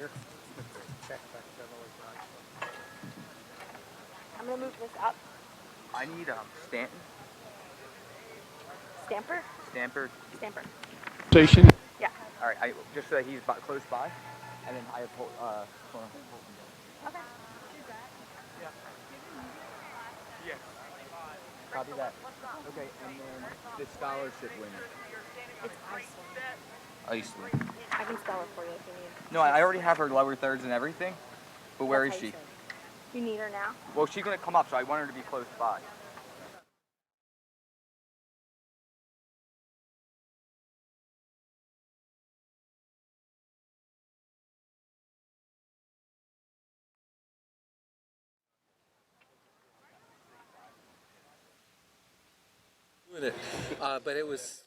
here. I'm gonna move this up. I need Stanton. Stamper? Stamper. Stamper. Station. Yeah. All right, just so that he's close by, and then I have Okay. Yes. Copy that. Okay, and then the scholarship winner. It's Iceland. Iceland. I can spell it for you if you need. No, I already have her lower thirds and everything, but where is That's how she? you say it. You need her now? Well, she's gonna come up, so I want her to be close by. Doing it, but it was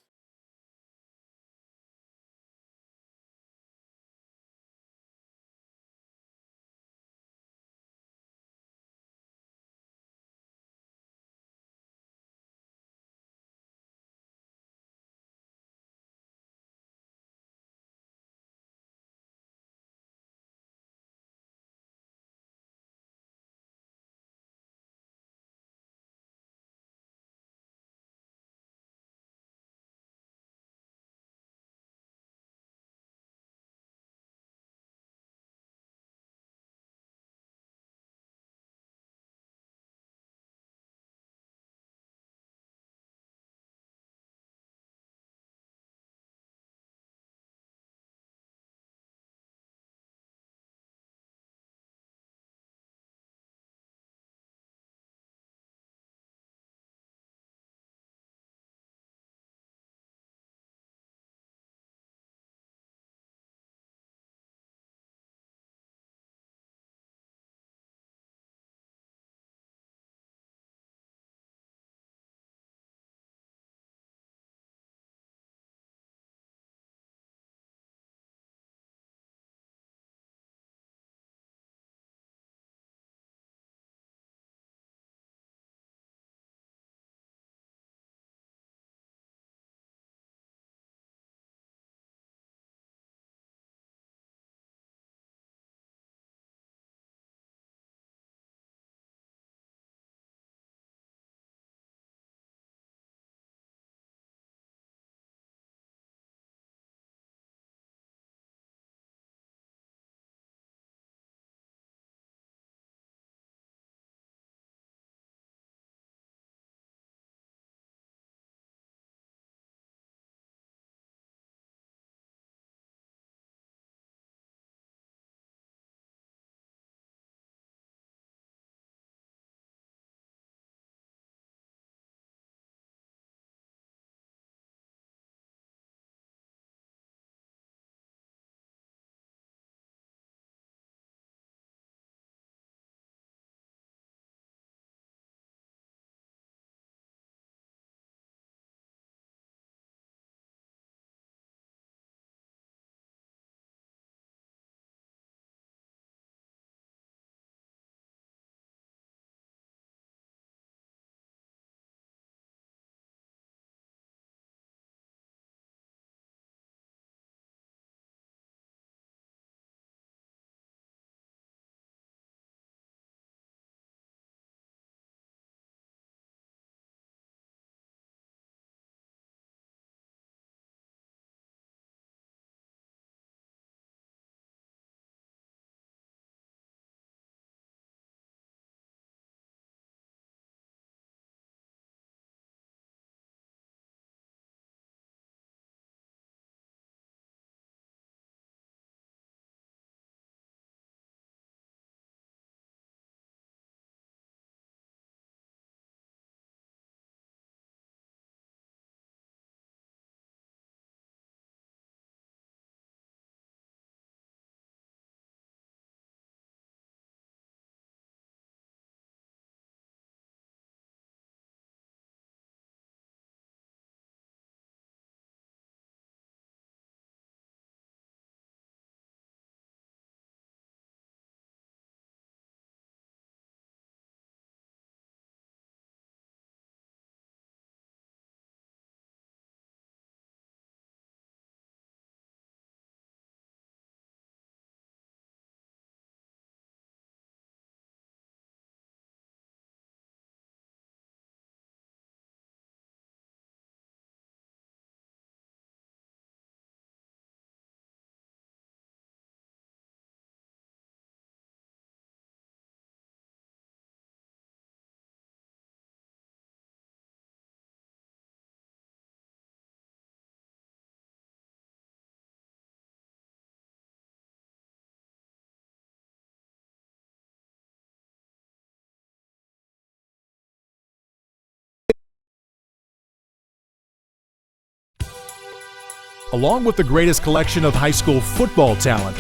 along with the greatest collection of high school football talent.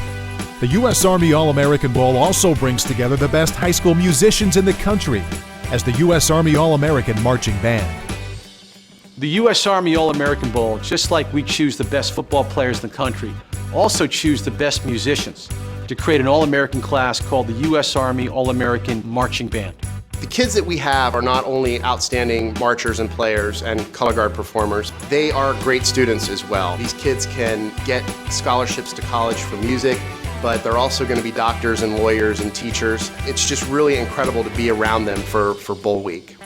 The U.S. Army All-American Bowl also brings together the best high school musicians in the country as the U.S. Army All-American Marching Band. The U.S. Army All-American Bowl, just like we choose the best football players in the country, also choose the best musicians to create an All-American class called the U.S. Army All-American Marching Band. The kids that we have are not only outstanding marchers and players and color guard performers, they are great students as well. These kids can get scholarships to college for music, but they're also going to be doctors and lawyers and teachers. It's just really incredible to be around them for Bowl Week.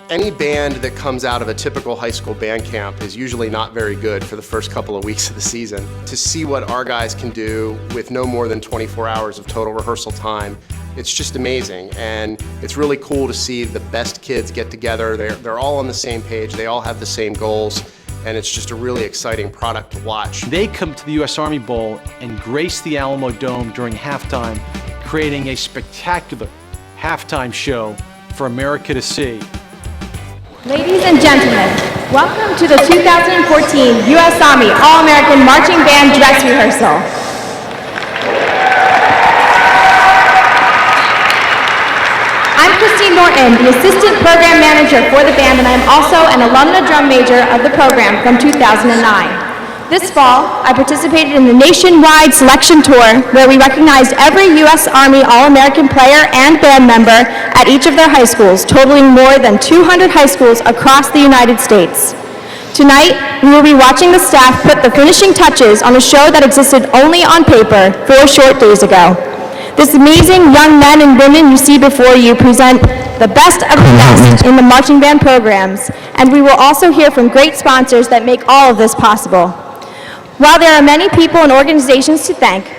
Any band that comes out of a typical high school band camp is usually not very good for the first couple of weeks of the season. To see what our guys can do with no more than 24 hours of total rehearsal time, it's just amazing, and it's really cool to see the best kids get together. They're all on the same page, they all have the same goals, and it's just a really exciting product to watch. They come to the U.S. Army Bowl and grace the Alamo Dome during halftime, creating a spectacular halftime show for America to see. Ladies and gentlemen, welcome to the 2014 U.S. Army All-American Marching Band Dress Rehearsal. I'm Christine Norton, the Assistant Program Manager for the band, and I'm also an alumna drum major of the program from 2009. This fall, I participated in the nationwide selection tour where we recognized every U.S. Army All-American player and band member at each of their high schools, totaling more than 200 high schools across the United States. Tonight, we will be watching the staff put the finishing touches on a show that existed only on paper 4 short days ago. This amazing young men and women you see before you present the best of the best in the marching band programs, and we will also hear from great sponsors that make all of this possible. While there are many people and organizations to thank,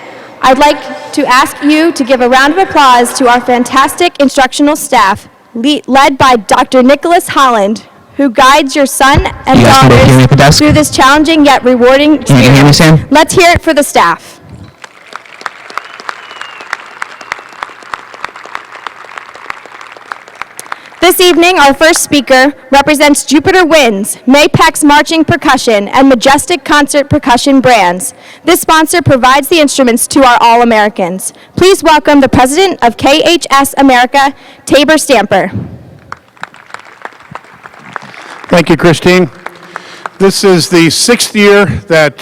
I'd like to ask you to give a round of applause to our fantastic instructional staff, led by Dr. Nicholas Holland, who guides your son and daughters through this challenging yet rewarding experience. Let's hear it for the staff. This evening, our first speaker represents Jupiter Winds, Mapex Marching Percussion, and Majestic Concert Percussion brands. This sponsor provides the instruments to our All-Americans. Please welcome the president of KHS America, Tabor Stamper. Thank you, Christine. This is the 6th year that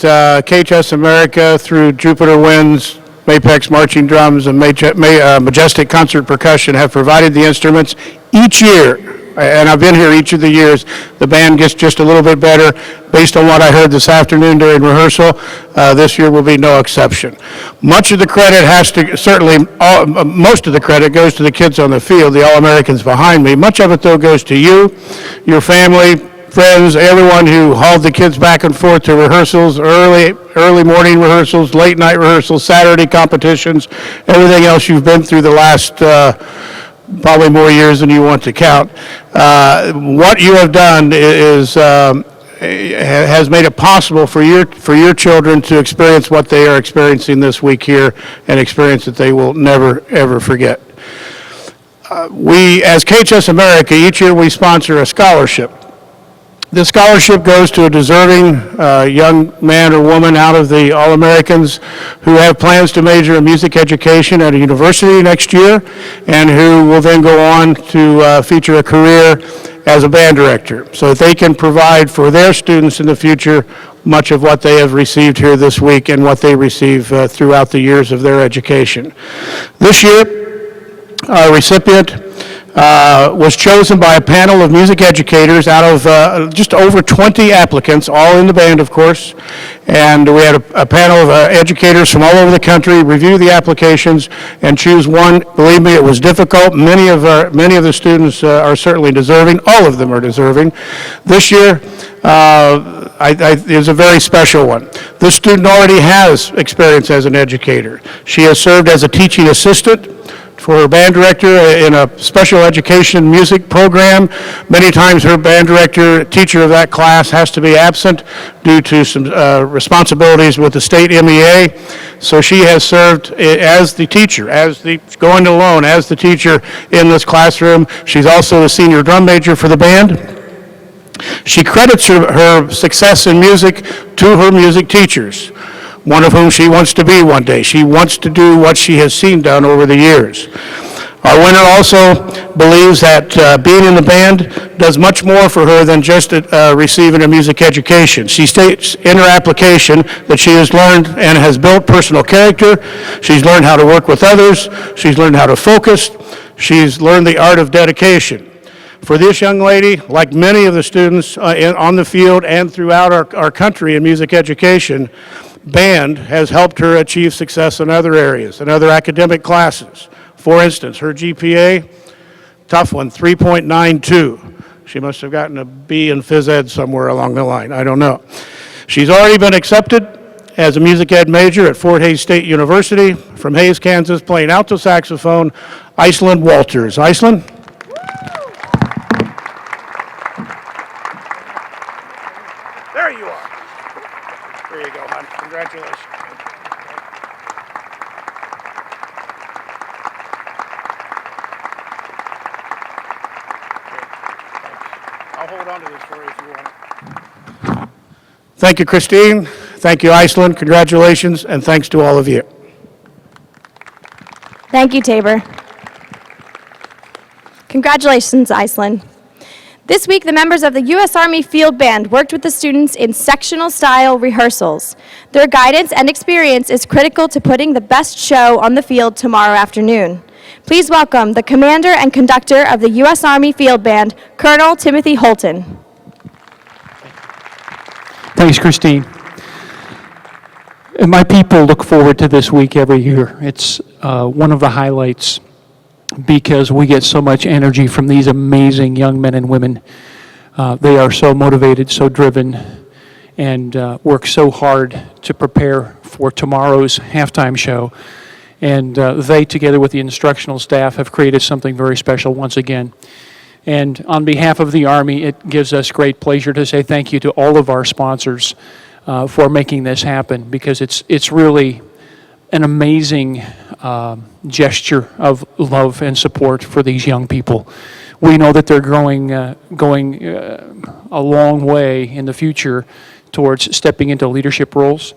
KHS America, through Jupiter Winds, Mapex Marching Drums, and Majestic Concert Percussion, have provided the instruments each year. And I've been here each of the years. The band gets just a little bit better. Based on what I heard this afternoon during rehearsal, this year will be no exception. Much of the credit most of the credit goes to the kids on the field, the All-Americans behind me. Much of it, though, goes to you, your family, friends, everyone who hauled the kids back and forth to rehearsals, early morning rehearsals, late night rehearsals, Saturday competitions, everything else you've been through the last probably more years than you want to count. What you have done has made it possible for your children to experience what they are experiencing this week here, an experience that they will never, ever forget. We, as KHS America, each year we sponsor a scholarship. This scholarship goes to a deserving young man or woman out of the All-Americans who have plans to major in music education at a university next year, and who will then go on to feature a career as a band director, so that they can provide for their students in the future much of what they have received here this week and what they receive throughout the years of their education. This year, our recipient was chosen by a panel of music educators out of just over 20 applicants, all in the band, of course. And we had a panel of educators from all over the country review the applications and choose one. Believe me, it was difficult. Many of the students are certainly deserving. All of them are deserving. This year is a very special one. This student already has experience as an educator. She has served as a teaching assistant for her band director in a special education music program. Many times her band director, teacher of that class, has to be absent due to some responsibilities with the state MEA. So she has served as the teacher, going alone as the teacher in this classroom. She's also a senior drum major for the band. She credits her success in music to her music teachers, one of whom she wants to be one day. She wants to do what she has seen done over the years. Our winner also believes that being in the band does much more for her than just receiving a music education. She states in her application that she has learned and has built personal character. She's learned how to work with others. She's learned how to focus. She's learned the art of dedication. For this young lady, like many of the students on the field and throughout our country in music education, band has helped her achieve success in other areas, in other academic classes. For instance, her GPA, tough one, 3.92. She must have gotten a B in phys ed somewhere along the line. I don't know. She's already been accepted as a music ed major at Fort Hays State University. From Hays, Kansas, playing alto saxophone, Iceland Walters. Iceland? There you are. There you go, hon. Congratulations. I'll hold on to this for you if you want. Thank you, Christine. Thank you, Iceland. Congratulations, and thanks to all of you. Thank you, Tabor. Congratulations, Iceland. This week, the members of the U.S. Army Field Band worked with the students in sectional-style rehearsals. Their guidance and experience is critical to putting the best show on the field tomorrow afternoon. Please welcome the commander and conductor of the U.S. Army Field Band, Colonel Timothy Holton. Thanks, Christine. And my people look forward to this week every year. It's one of the highlights because we get so much energy from these amazing young men and women. They are so motivated, so driven, and work so hard to prepare for tomorrow's halftime show. And they, together with the instructional staff, have created something very special once again. And on behalf of the Army, it gives us great pleasure to say thank you to all of our sponsors for making this happen, because it's really an amazing gesture of love and support for these young people. We know that they're going a long way in the future towards stepping into leadership roles.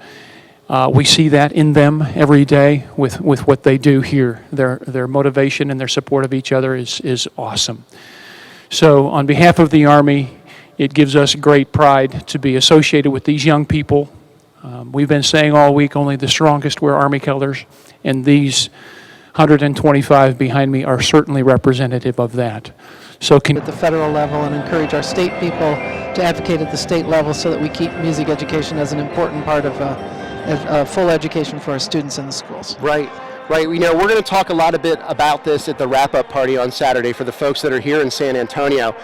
We see that in them every day with what they do here. Their motivation and their support of each other is awesome. So on behalf of the Army, it gives us great pride to be associated with these young people. We've been saying all week, only the strongest wear Army colors, and these 125 behind me are certainly representative of that. So at the federal level, and encourage our state people to advocate at the state level so that we keep music education as an important part of full education for our students in the schools. Right. You know, we're going to talk a lot a bit about this at the wrap-up party on Saturday for the folks that are here in San Antonio.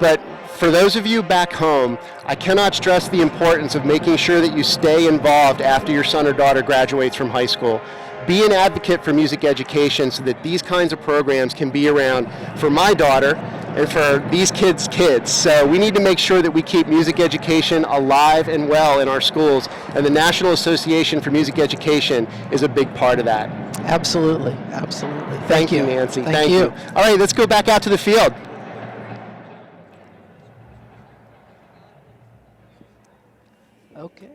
But for those of you back home, I cannot stress the importance of making sure that you stay involved after your son or daughter graduates from high school. Be an advocate for music education so that these kinds of programs can be around for my daughter and for these kids' kids. So we need to make sure that we keep music education alive and well in our schools, and the National Association for Music Education is a big part of that. Absolutely. Thank you, Nancy. Thank you. All right, let's go back out to the field. Okay.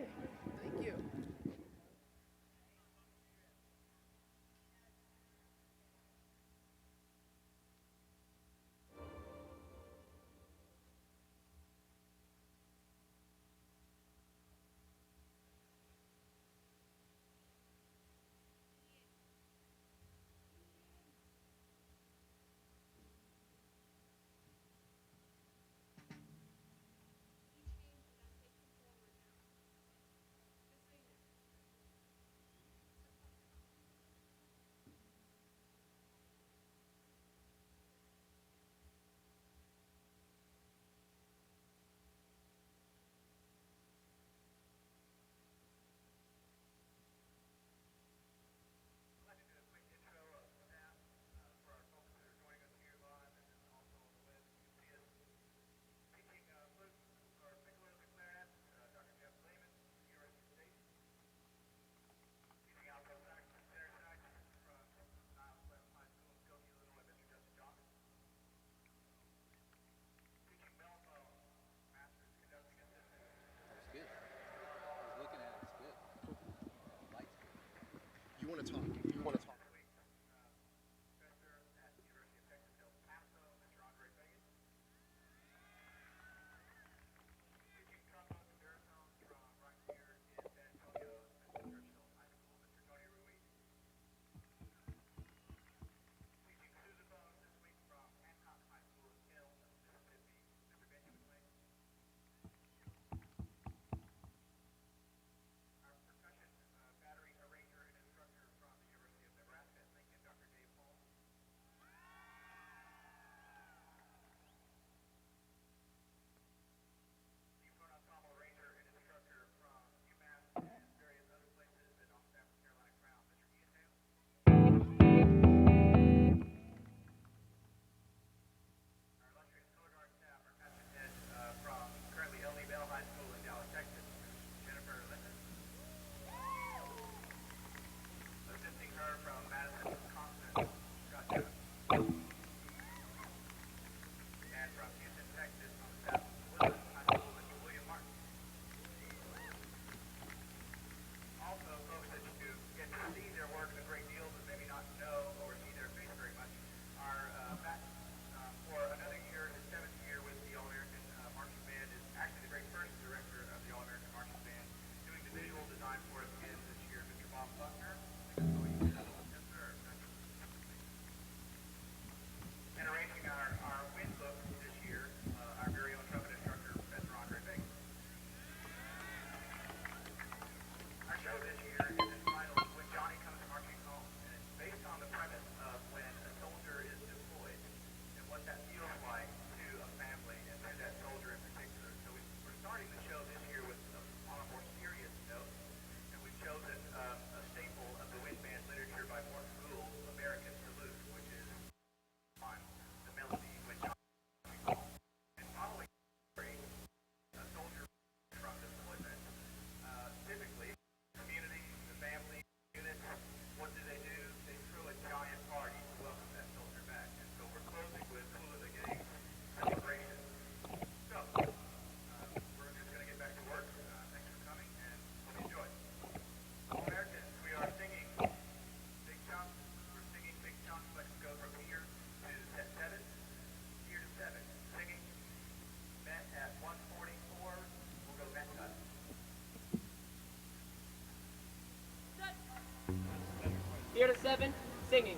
7, singing.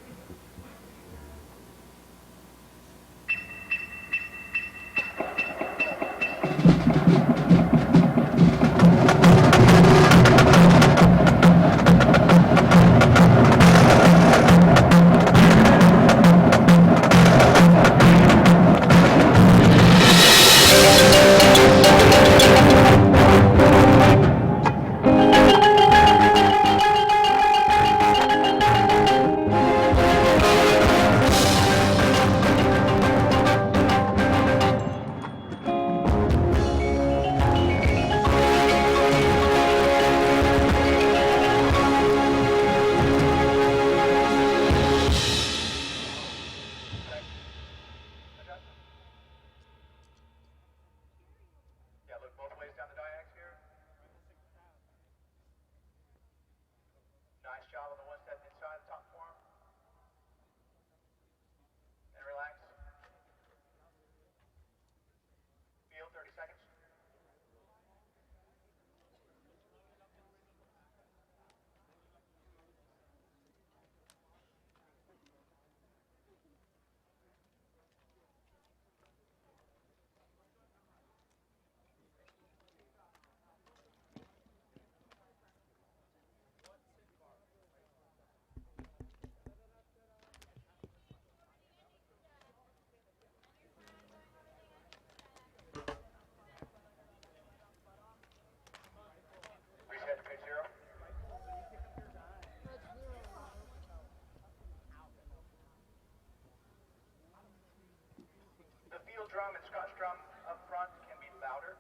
Drum and Scotch drum up front can be louder.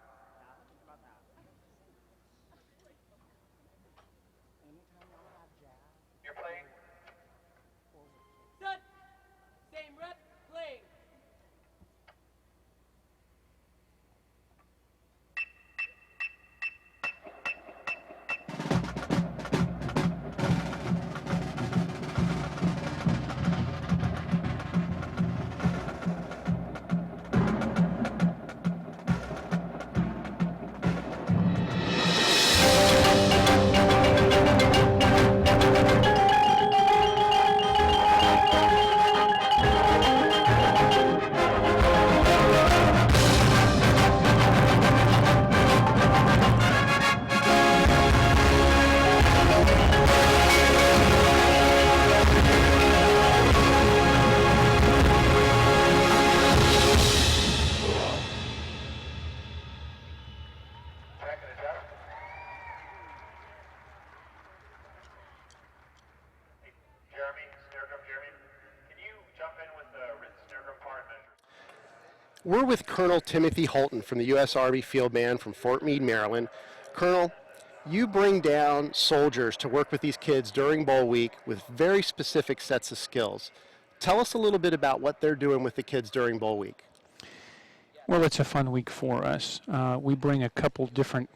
You're playing. Set. Same rep, playing. We're with Colonel Timothy Holton from the U.S. Army Field Band from Fort Meade, Maryland. Colonel, you bring down soldiers to work with these kids during bowl week with very specific sets of skills. Tell us a little bit about what they're doing with the kids during bowl week. Well, it's a fun week for us. We bring a couple different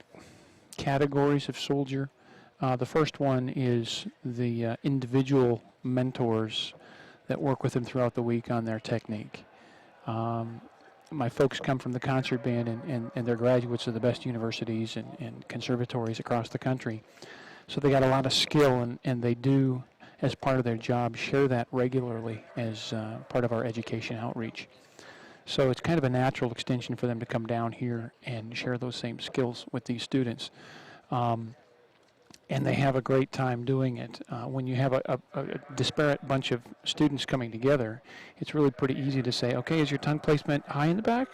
categories of soldier. The first one is the individual mentors that work with them throughout the week on their technique. My folks come from the concert band, and they're graduates of the best universities and conservatories across the country. So they got a lot of skill, and they do, as part of their job, share that regularly as part of our education outreach. So it's kind of a natural extension for them to come down here and share those same skills with these students. And they have a great time doing it. When you have a disparate bunch of students coming together, it's really pretty easy to say, okay, is your tongue placement high in the back?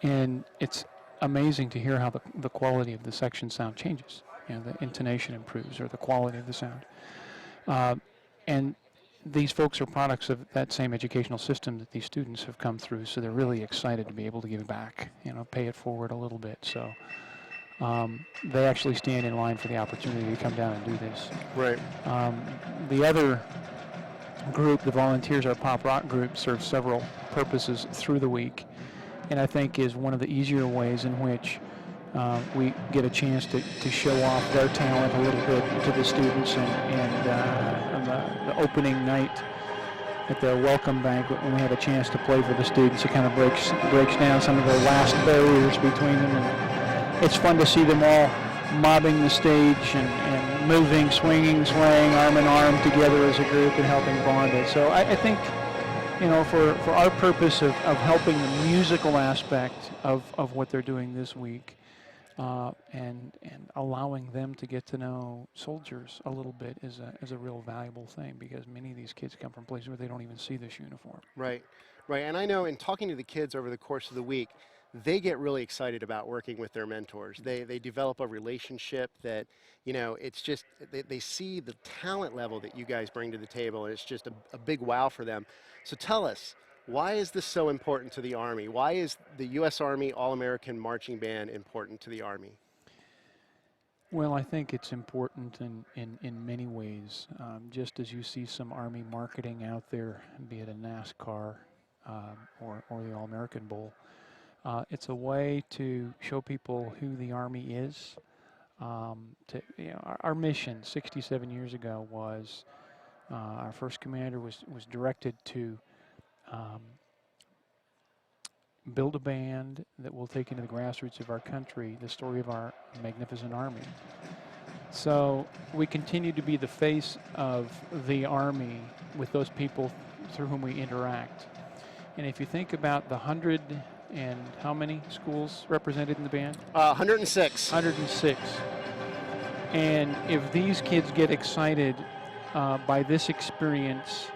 And it's amazing to hear how the quality of the section sound changes. You know, the intonation improves, or the quality of the sound. And these folks are products of that same educational system that these students have come through, so they're really excited to be able to give back, you know, pay it forward a little bit. So they actually stand in line for the opportunity to come down and do this. Right. The other group, the volunteers, our pop rock group, serves several purposes through the week, and I think is one of the easier ways in which we get a chance to show off their talent a little bit to the students, and on the opening night at their welcome banquet, when we have a chance to play for the students, it kind of breaks down some of the last barriers between them, and it's fun to see them all mobbing the stage and moving, swinging, swaying, arm in arm together as a group and helping bond it. So I think, for our purpose of helping the musical aspect of what they're doing this week, and allowing them to get to know soldiers a little bit is a real valuable thing, because many of these kids come from places where they don't even see this uniform. Right, right. And I know in talking to the kids over the course of the week, they get really excited about working with their mentors. They develop a relationship that, it's just, they see the talent level that you guys bring to the table, and it's just a big wow for them. So tell us, why is this so important to the Army? Why is the U.S. Army All-American Marching Band important to the Army? Well, I think it's important in many ways. Just as you see some Army marketing out there, be it a NASCAR or the All-American Bowl, it's a way to show people who the Army is. Our mission 67 years ago was, our first commander was directed to build a band that will take into the grassroots of our country the story of our magnificent Army. So we continue to be the face of the Army with those people through whom we interact. And if you think about the 100 and how many schools represented in the band? 106. 106. And if these kids get excited by this experience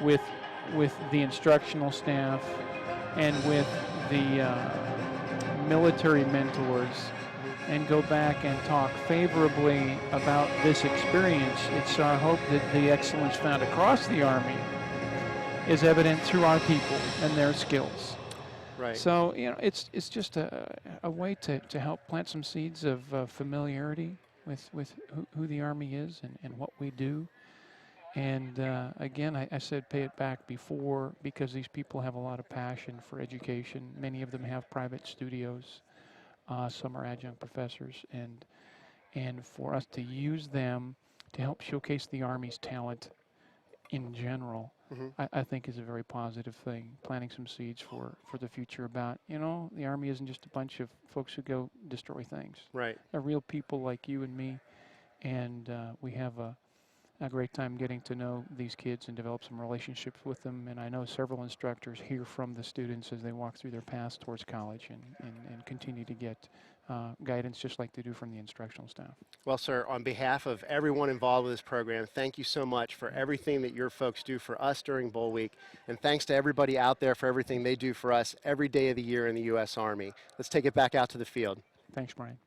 with the instructional staff and with the military mentors, and go back and talk favorably about this experience, it's our hope that the excellence found across the Army is evident through our people and their skills. Right. So, it's just a way to help plant some seeds of familiarity with who the Army is and what we do. And again, I said pay it back before, because these people have a lot of passion for education. Many of them have private studios. Some are adjunct professors. And for us to use them to help showcase the Army's talent in general, I think is a very positive thing, planting some seeds for the future about, the Army isn't just a bunch of folks who go destroy things. Right. They're real people like you and me, and we have a great time getting to know these kids and develop some relationships with them. And I know several instructors hear from the students as they walk through their paths towards college and continue to get guidance just like they do from the instructional staff. Well, sir, on behalf of everyone involved with this program, thank you so much for everything that your folks do for us during Bowl Week. And thanks to everybody out there for everything they do for us every day of the year in the U.S. Army. Let's take it back out to the field. Thanks, Brian.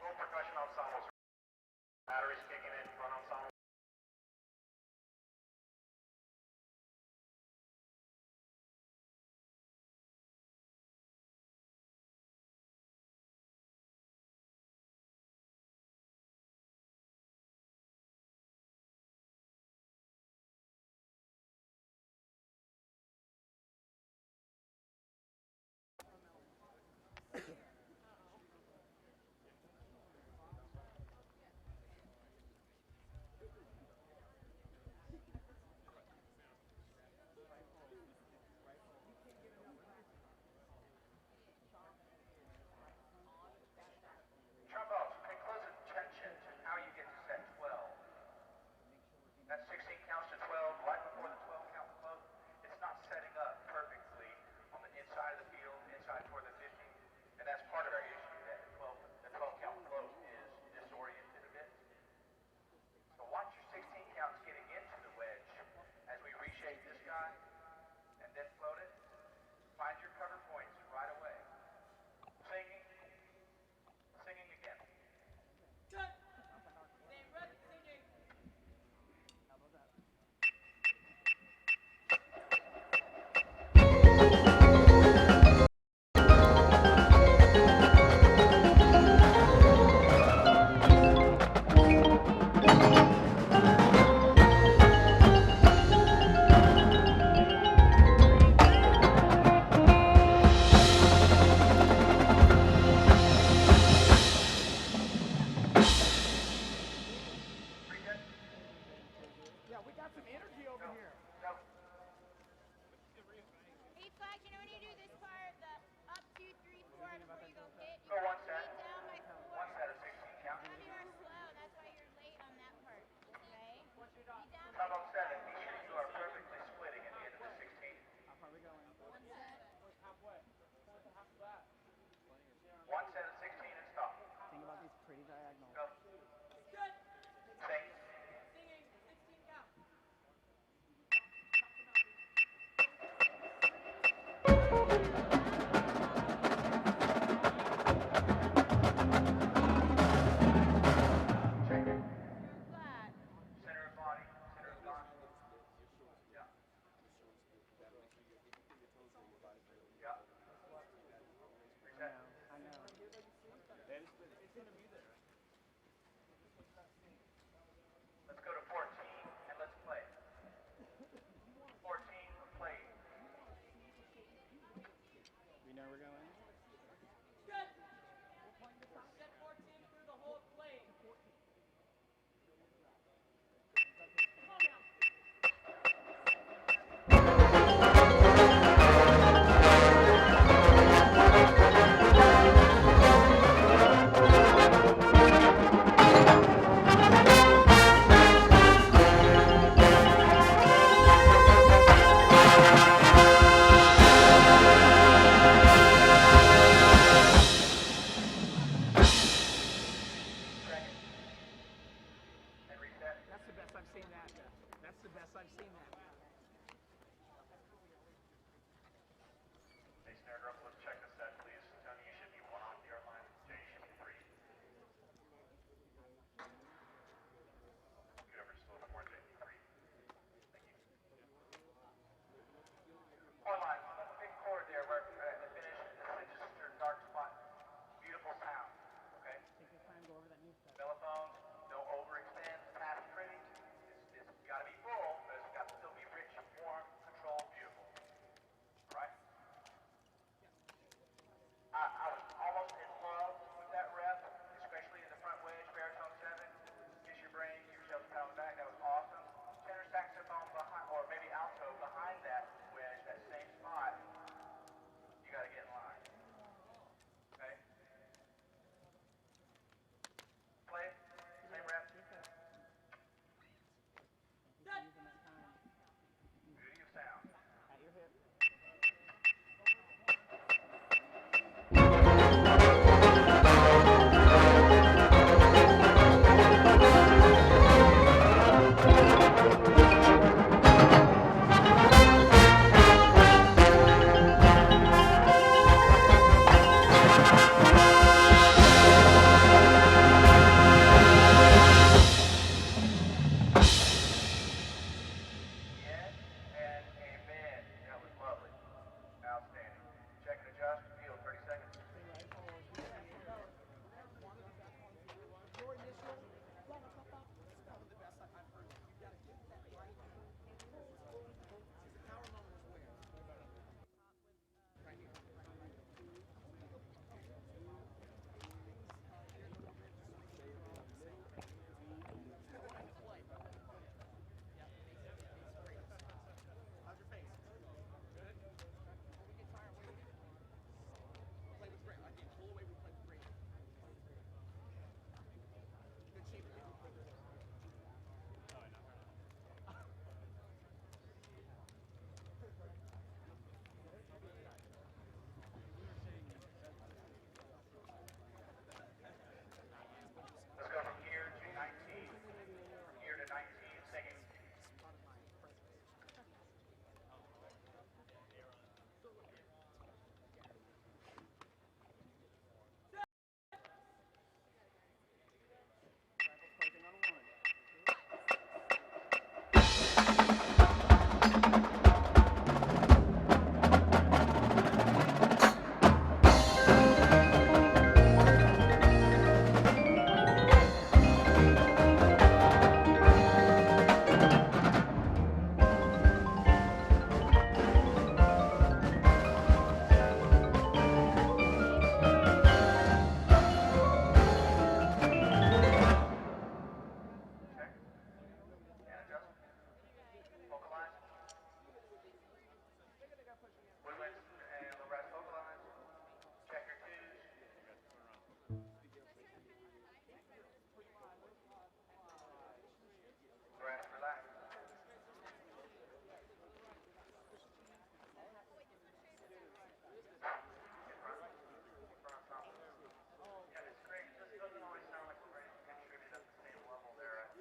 Full percussion ensembles. Batteries kicking in, front ensemble. Trombones, pay close attention to how you get to set 12. That 16 counts to 12 right before the 12 count float. It's not setting up perfectly on the inside of the field, inside toward the 50. And that's part of our issue, that the 12 count float is disoriented a bit. So watch your 16 counts getting into the wedge as we reshape this guy and then float it. Find your cover points right away. Singing again. Cut. Same rep, singing. Hey, Flash, you know when you do this part, the up, 2, 3, 4 before you go hit, you Go one set. beat down by 4. One set of 16 count. Some of you are slow, that's why you're late on that part, okay? Beat down by Trombone 7, be sure you are perfectly splitting at the end of the 16. one set. One set of 16 and stop. Think about these pretty diagonals. Go. Cut. Sing. Singing, 16 count. best I've seen that. Hey, snare drum, let's check the set, please. Tony, you should be 1 off the yard line. Jay, you should be 3. Get over just a little bit more, Jay. 3. Thank you. All line, big chord there, where at the finish, this is just your dark spot. Beautiful sound, okay? Mellophone, no overextend, fast, pretty. It's got to be full, but it's got to still be rich, warm, controlled, beautiful. Right? I was almost in love with that rep, especially in the front wedge, baritone 7. Kiss your brain, keep yourself pounding back. That was awesome. Tenor saxophone behind, or maybe alto behind that wedge, that same spot. You got to get in line. Okay? Play, same rep. Beauty of sound. Yes and amen. That was lovely. Outstanding. Check and adjust. Feel 30 seconds. Let's go from here to 19. From here to 19, singing. Check. And adjust. Vocalize. Woodwinds and low brass vocalize. Check your twos. Brass, relax. Yeah, it's great. It just doesn't always sound like we're ready to contribute at the same level there as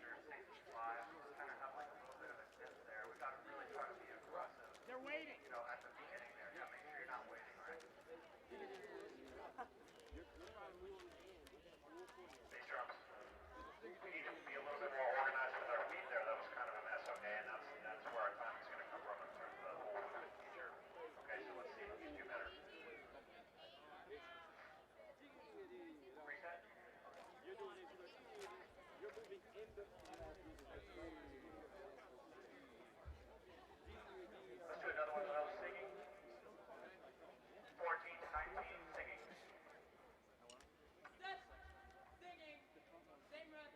your safety five. Kind of have like a little bit of a dip there. We got to really try to be aggressive. They're waiting. You know, at the beginning there. Yeah, make sure you're not waiting, right? Bass drums. We need to be a little bit more organized with our beat there. That was kind of a mess, okay? And that's where our time is going to come from in terms of the whole movement feature. Okay, so let's see if we can do better. Reset. Let's do another one without singing. 14 to 19, singing. Set. Singing. Same rep.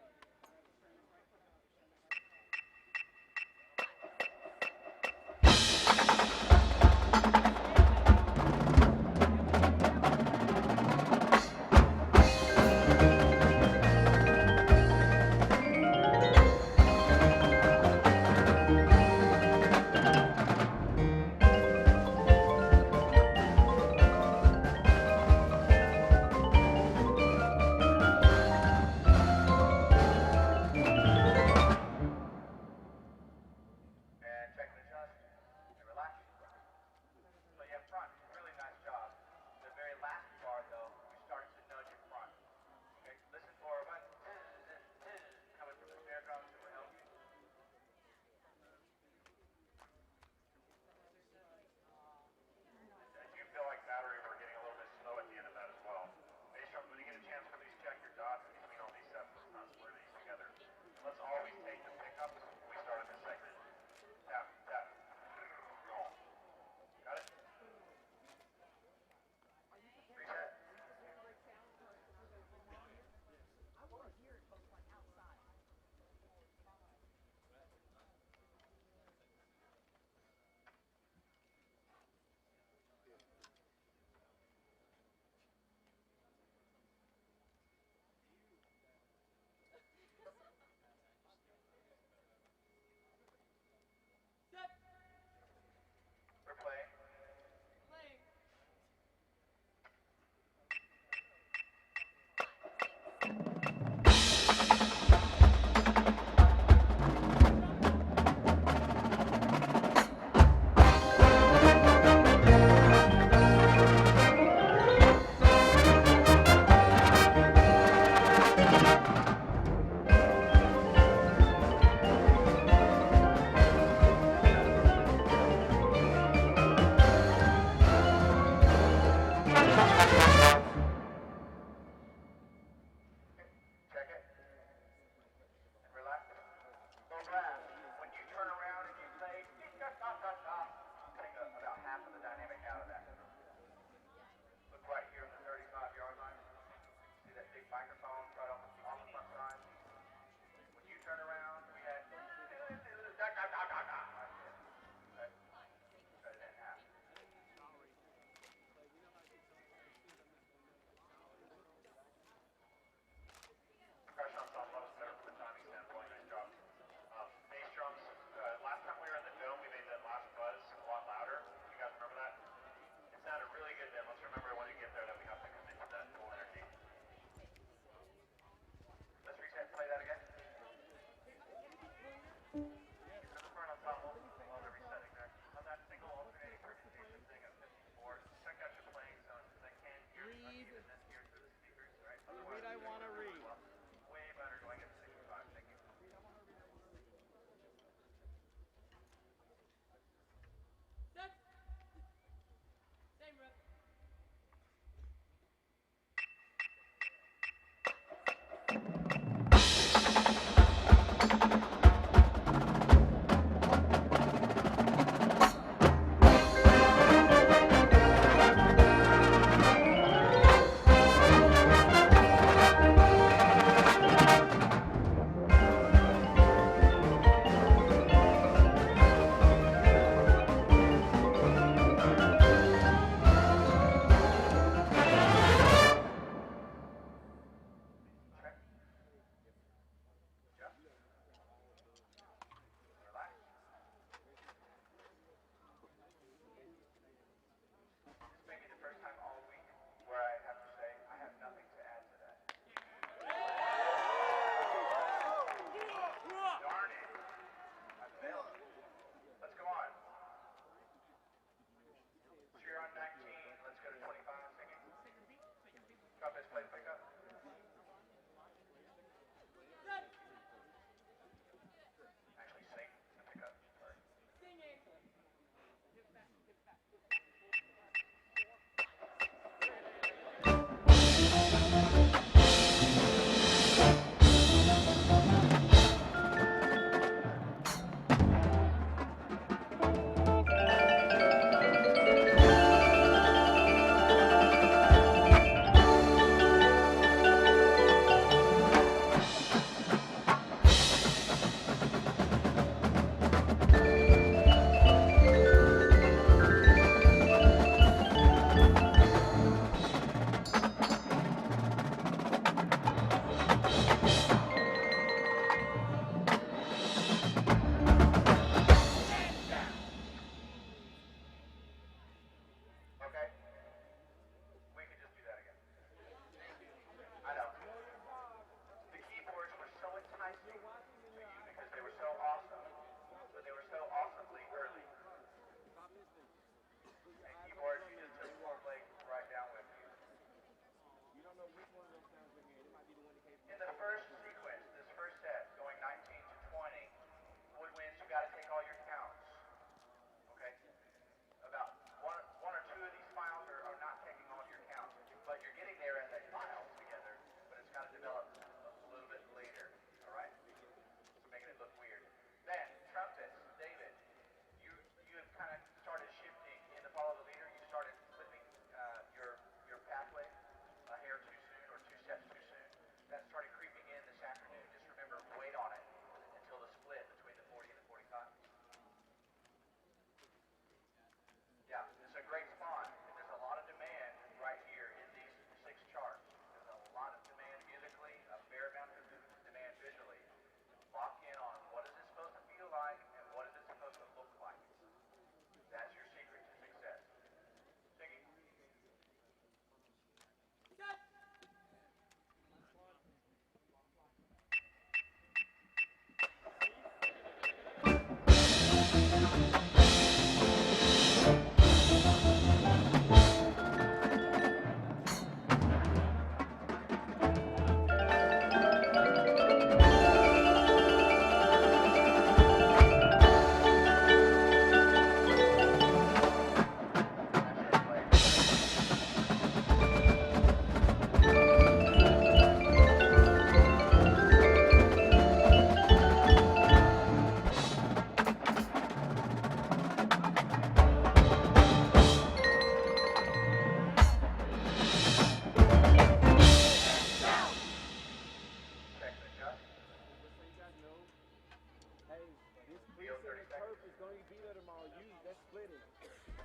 splitting.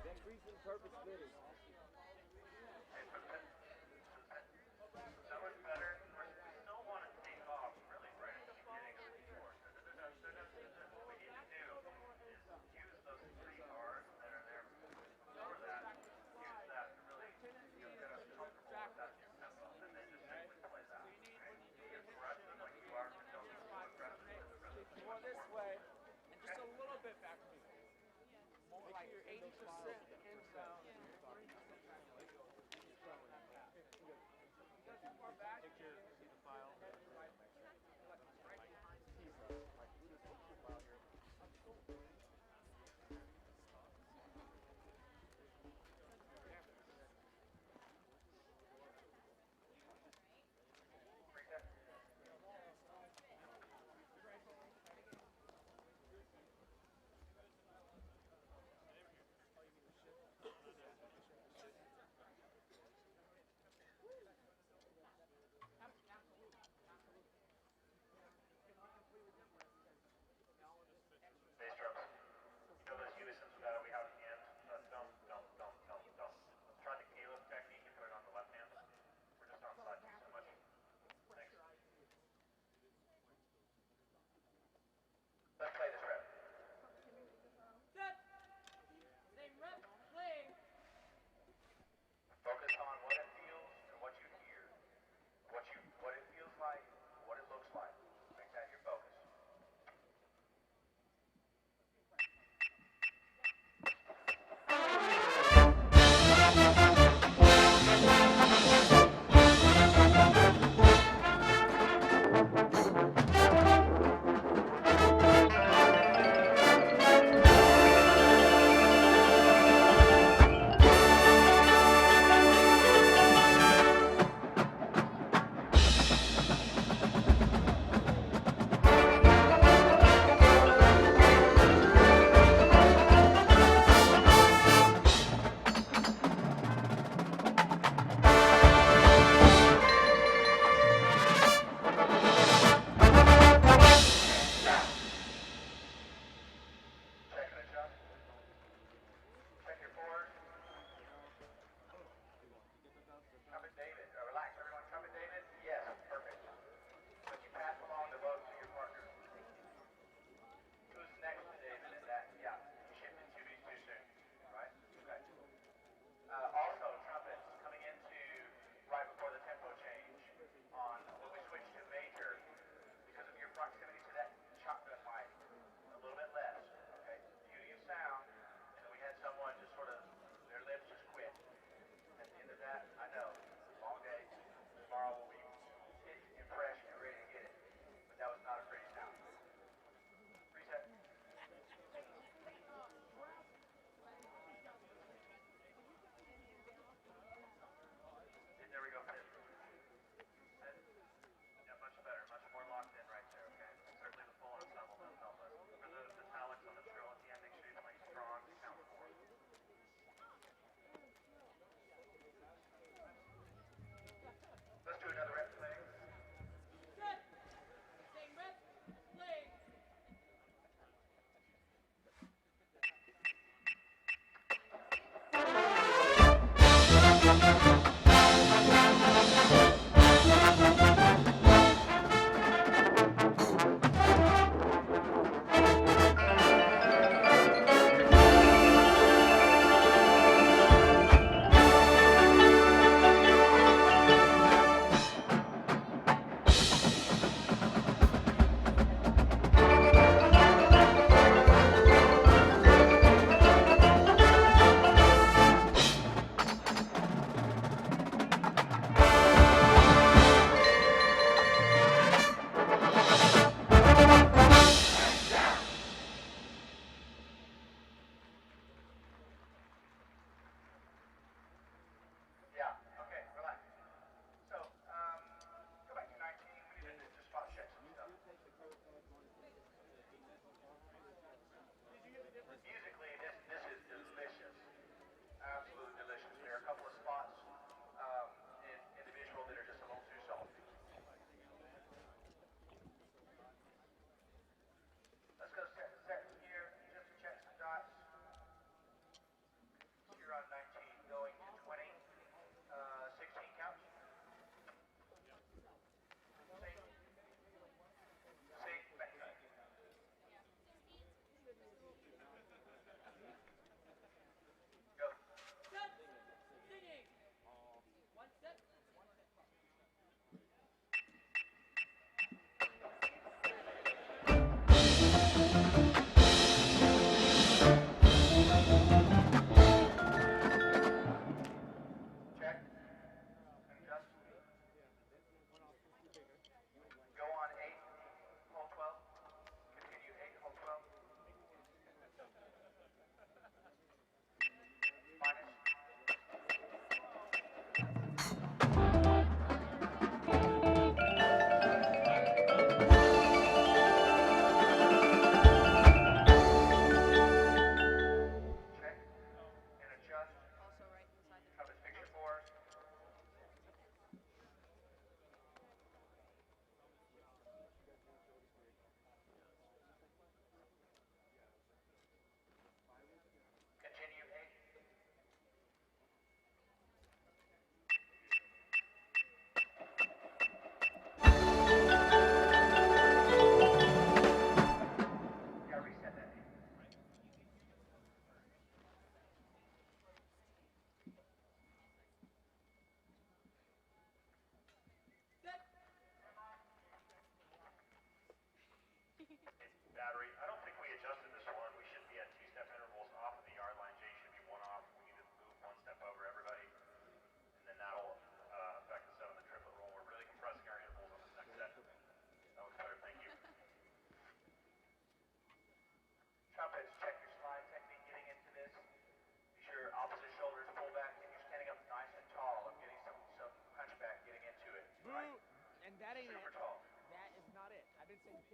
Decreasing purpose splitting. That was better. We still want to take off really right at the beginning of the course. What we need to do is use those three bars that are there before that. Use that to really get us comfortable with that new tempo, and then just simply play that. Right? Be aggressive like you are, but don't be too aggressive with the rhythm. More this way, and just a little bit back to me. More like your 80% inbound. Picture, see the file.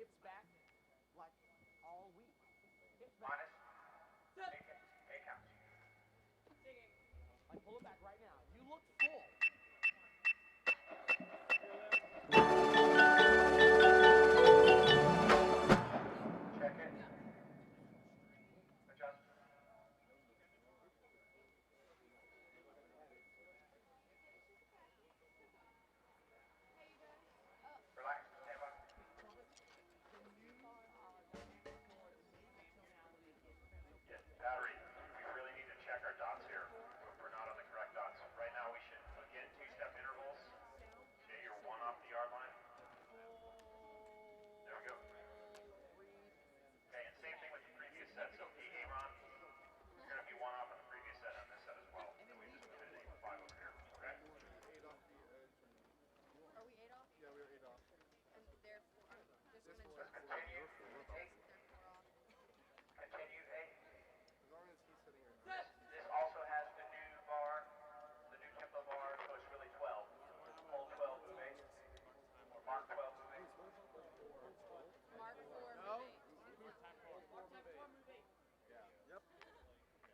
hips back like all week. Hips back. Minus. Eight counts. Singing. Like pull it back right now. You look full. Check it. Adjust. Relax. Stand by. Yeah, battery. We really need to check our dots here. We're not on the correct dots. Right now we should get two-step intervals. Say you're one off the yard line. There we go. Okay, and same thing with the previous set. So Ron, you're going to be one off on the previous set on this set as well. And we just committed 8 5 over here. Okay? Are we 8 off? Yeah, we were 8 off. And therefore, just Let's continue. 8. Continue 8. As long as he's sitting right. This also has the new bar, the new tempo bar, so it's really 12. Hold 12, move 8. Or mark 12, move 8. Mark 4, No. move 8. Yeah. Yep.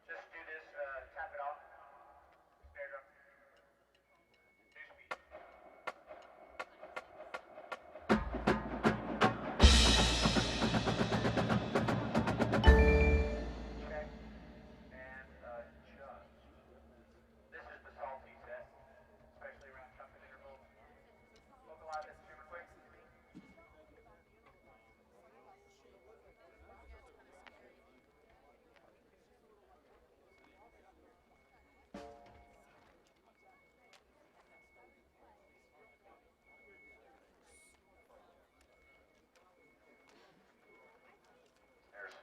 Just do this, tap it off. Snare drum. New speed. Check and adjust. This is the salty set, especially around trumpet intervals. Vocalize it super quick. Snares.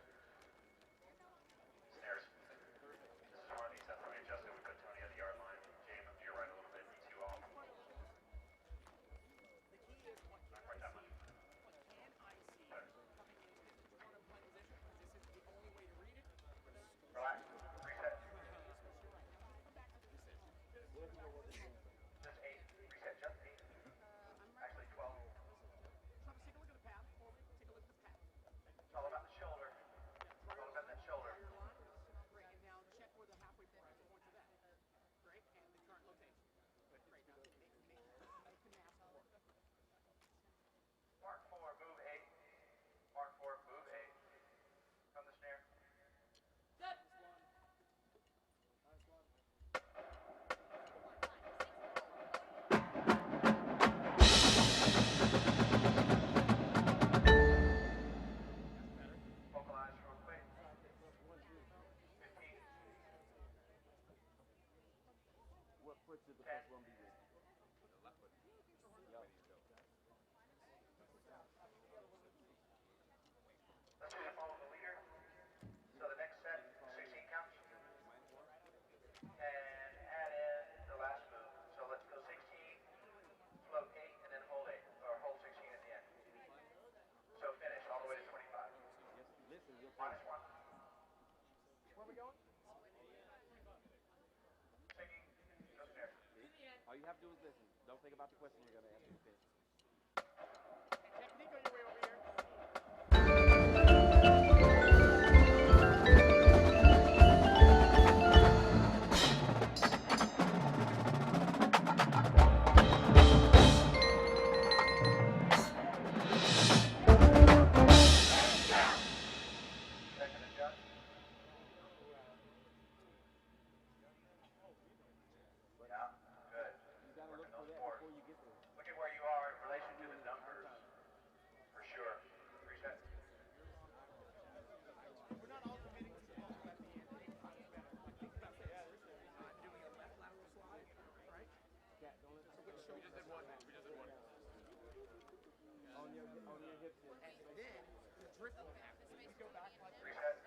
Snares. This is one of these sets that we adjusted. We put Tony at the yard line. James up to your right a little bit. You off. Not quite that much. Better. Relax. Reset. Just 8. Reset. Just 8. Actually 12. Take a look at the pad. Take a look at the pad. It's all about the shoulder. It's all about that shoulder. Great. And now check where the halfway point is going to that. Great. And the current location. Great. Now make the mask work. Mark 4, move 8. Mark 4, move 8. From the snare. Good. Vocalize real quick. 15. What foot did the 10. first one be with? The left foot. Yep. Let's do the follow the leader. So the next set, 16 counts. And add in the last move. So let's go 16, float 8, and then hold 8. Or hold 16 at the end. So finish all the way to 25. Listen, you'll Minus 1. Where are we going? Singing, no snare. All you have to do is listen. Don't think about the question you're going to answer. Finish. Technique on your way over here. Check and adjust. Yeah, good. You got to look Working for those that boards. before you get there. Look at where you are in relation to the numbers. For sure. Reset. We're not all committing to the ball at the end. Think about it. Think about this. Doing a left lateral slide, right? Yeah, don't let it show. We just did one. On your hips. And then the dribble back. You go back like Reset.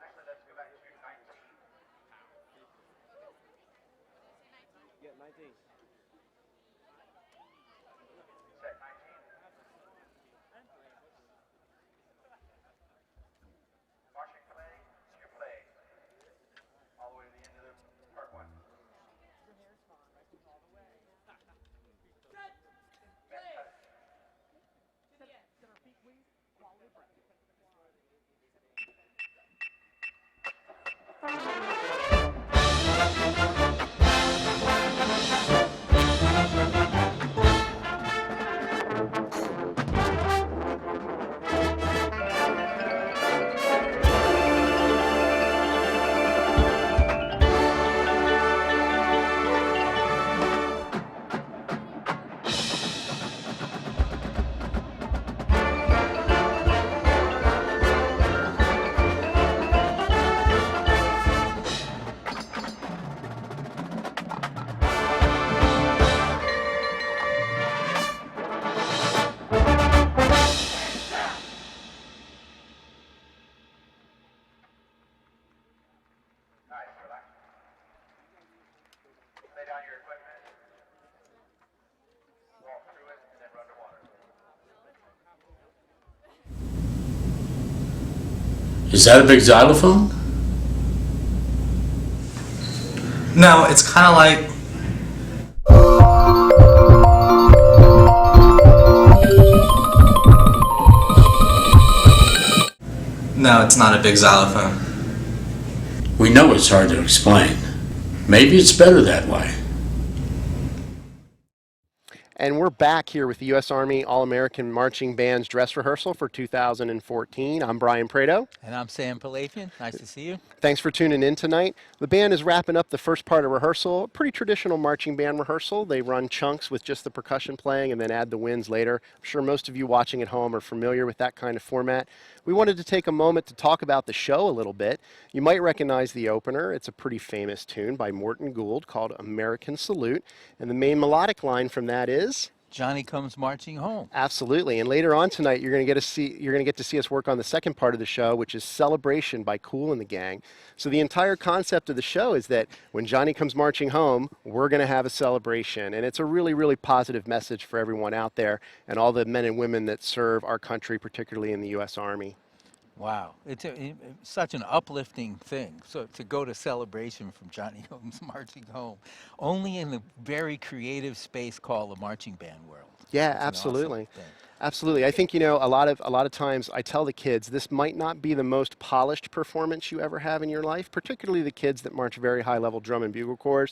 Actually, let's go back to 19. Yeah, 19. Set 19. Marching play, your play. All the way to the end of the part 1. Is that a big xylophone? No, it's kind of like... No, it's not a big xylophone. We know it's hard to explain. Maybe it's better that way. And we're back here with the U.S. Army All-American Marching Band's dress rehearsal for 2014. I'm Brian Prado. And I'm Sam Palafian. Nice to see you. Thanks for tuning in tonight. The band is wrapping up the first part of rehearsal, a pretty traditional marching band rehearsal. They run chunks with just the percussion playing and then add the winds later. I'm sure most of you watching at home are familiar with that kind of format. We wanted to take a moment to talk about the show a little bit. You might recognize the opener. It's a pretty famous tune by Morton Gould called American Salute. And the main melodic line from that is... Johnny Comes Marching Home. Absolutely. And later on tonight, you're going to get to see us work on the second part of the show, which is Celebration by Kool and the Gang. So the entire concept of the show is that when Johnny comes marching home, we're going to have a celebration. And it's a really, really positive message for everyone out there and all the men and women that serve our country, particularly in the U.S. Army. Wow, it's such an uplifting thing. So to go to Celebration from Johnny Comes Marching Home, only in the very creative space called the marching band world. Yeah, It's an absolutely. awesome thing. Absolutely. I think, a lot of times I tell the kids this might not be the most polished performance you ever have in your life, particularly the kids that march very high-level drum and bugle corps,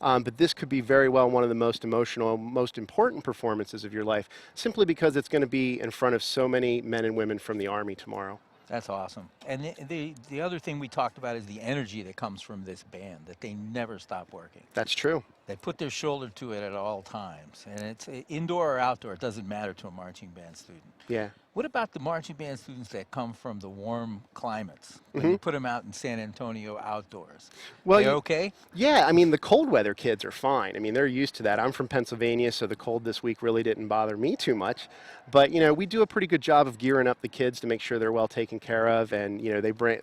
but this could be very well one of the most emotional, most important performances of your life, simply because it's going to be in front of so many men and women from the Army tomorrow. That's awesome. And the other thing we talked about is the energy that comes from this band, that they never stop working. That's true. They put their shoulder to it at all times. And it's indoor or outdoor, it doesn't matter to a marching band student. Yeah. What about the marching band students that come from the warm climates? When you put them out in San Antonio outdoors, Well, they okay? Yeah, I mean, the cold weather kids are fine. I mean, they're used to that. I'm from Pennsylvania, so the cold this week really didn't bother me too much. But, we do a pretty good job of gearing up the kids to make sure they're well taken care of. And,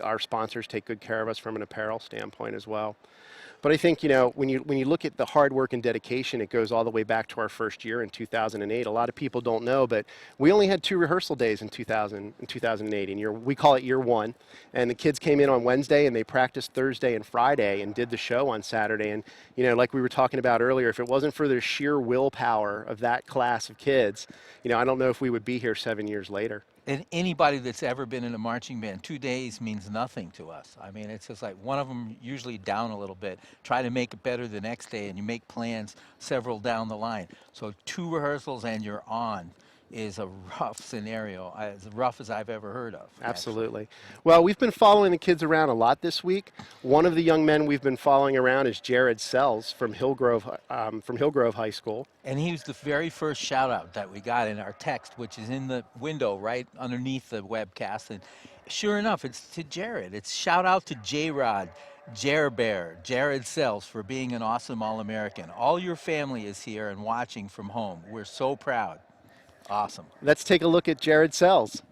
our sponsors take good care of us from an apparel standpoint as well. But I think, when you look at the hard work and dedication, it goes all the way back to our first year in 2008. A lot of people don't know, but we only had 2 rehearsal days in 2008. And we call it year one. And the kids came in on Wednesday and they practiced Thursday and Friday and did the show on Saturday. And, like we were talking about earlier, if it wasn't for the sheer willpower of that class of kids, I don't know if we would be here 7 years later. And anybody that's ever been in a marching band, 2 days means nothing to us. I mean, it's just like one of them usually down a little bit, try to make it better the next day, and you make plans several down the line. So 2 rehearsals and you're on is a rough scenario, as rough as I've ever heard of. Absolutely. Actually. Well, we've been following the kids around a lot this week. One of the young men we've been following around is Jared Sells from Hillgrove High School. And he was the very first shout out that we got in our text, which is in the window right underneath the webcast. And sure enough, it's to Jared. It's shout out to J-Rod, Jer Bear, Jared Sells for being an awesome All-American. All your family is here and watching from home. We're so proud. Awesome. Let's take a look at Jared Sells.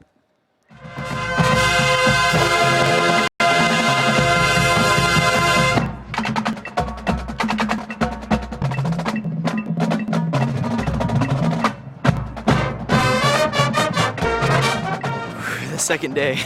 The second day.